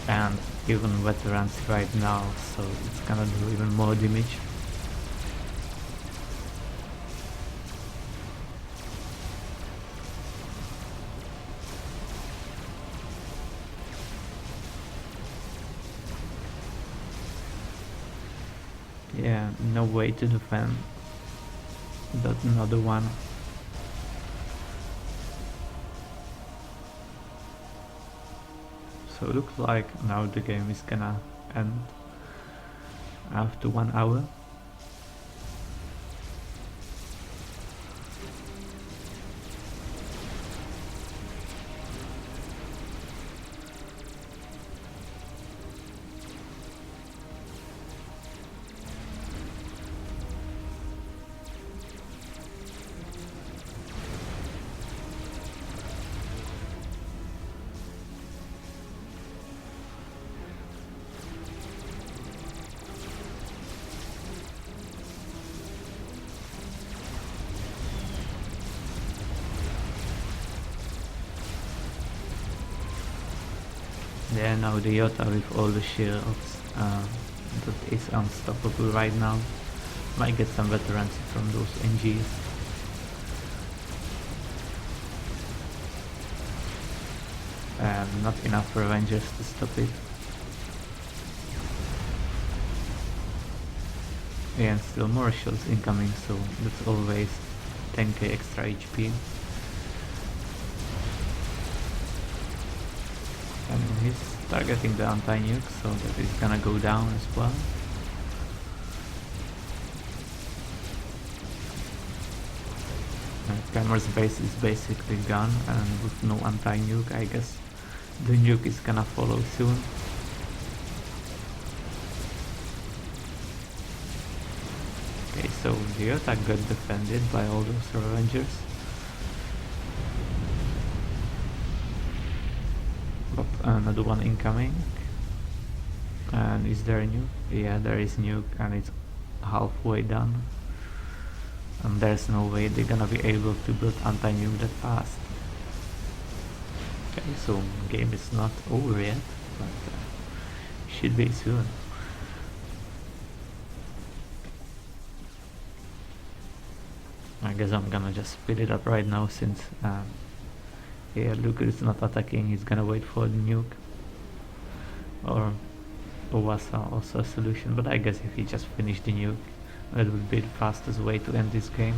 And even veterans right now, so it's gonna do even more damage. Yeah, no way to defend that another one. So it looks like now the game is gonna end after 1 hour. Yeah, now the Yota with all the shields that is unstoppable right now. Might get some veterans from those NGs. And not enough Revengers to stop it. Yeah, and still more shields incoming, so that's always 10k extra HP. And he's targeting the anti-nuke, so that is gonna go down as well. Camera's base is basically gone, and with no anti-nuke, I guess the nuke is gonna follow soon. Okay, so the attack got defended by all those Revengers. But another one incoming. And is there a nuke? Yeah, there is nuke, and it's halfway done. And there's no way they're gonna be able to build anti-nuke that fast. Okay, so game is not over yet, but should be soon. I guess I'm gonna just speed it up right now, since yeah, Luke is not attacking, he's gonna wait for the nuke. Or Owasa also a solution, but I guess if he just finished the nuke, that would be the fastest way to end this game.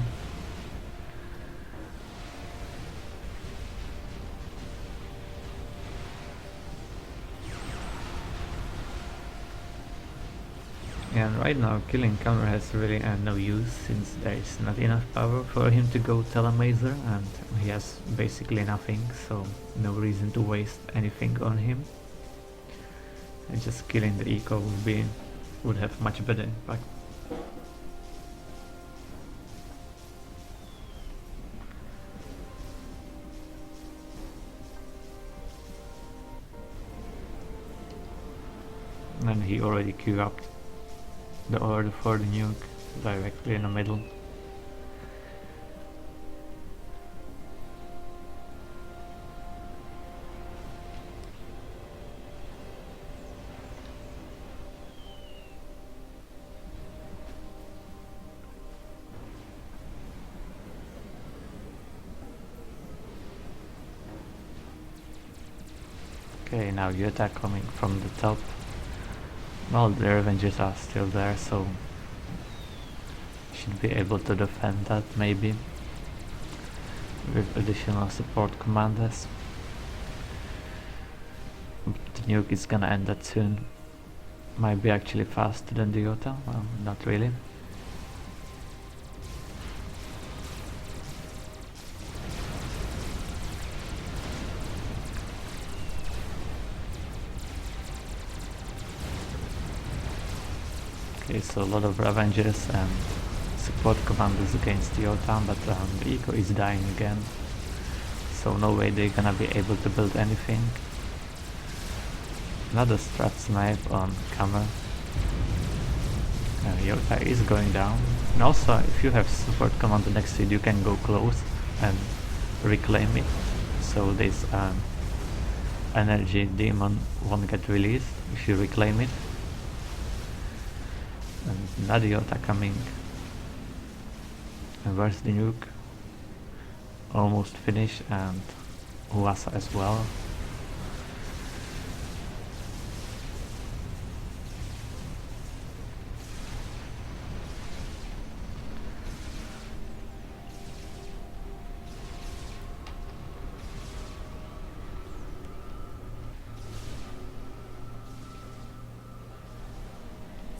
And right now killing Camera has really no use, since there is not enough power for him to go Telemazer, and he has basically nothing, so no reason to waste anything on him. And just killing the eco would have much better impact. And he already queued up the order for the nuke directly in the middle. Okay, now the attack coming from the top. Well, the Revengers are still there, so should be able to defend that maybe with additional support commanders. But the nuke is gonna end that soon. Might be actually faster than the Iota, well, not really. Okay, so a lot of Revengers and support commanders against the Iota, but the Eco is dying again. So no way they're gonna be able to build anything. Another strat snipe on camera. Iota is going down. And also, if you have support commander next to it, you can go close and reclaim it. So this energy demon won't get released if you reclaim it. And another Iota coming. And where's the nuke? Almost finished, and Uasa as well.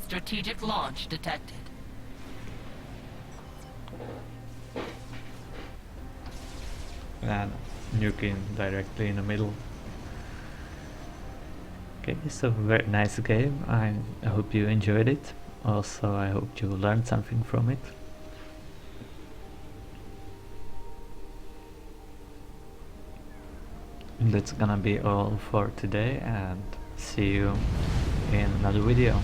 Strategic launch detected. And nuking directly in the middle. Okay, so very nice game. I hope you enjoyed it. Also, I hope you learned something from it. That's gonna be all for today, and see you in another video.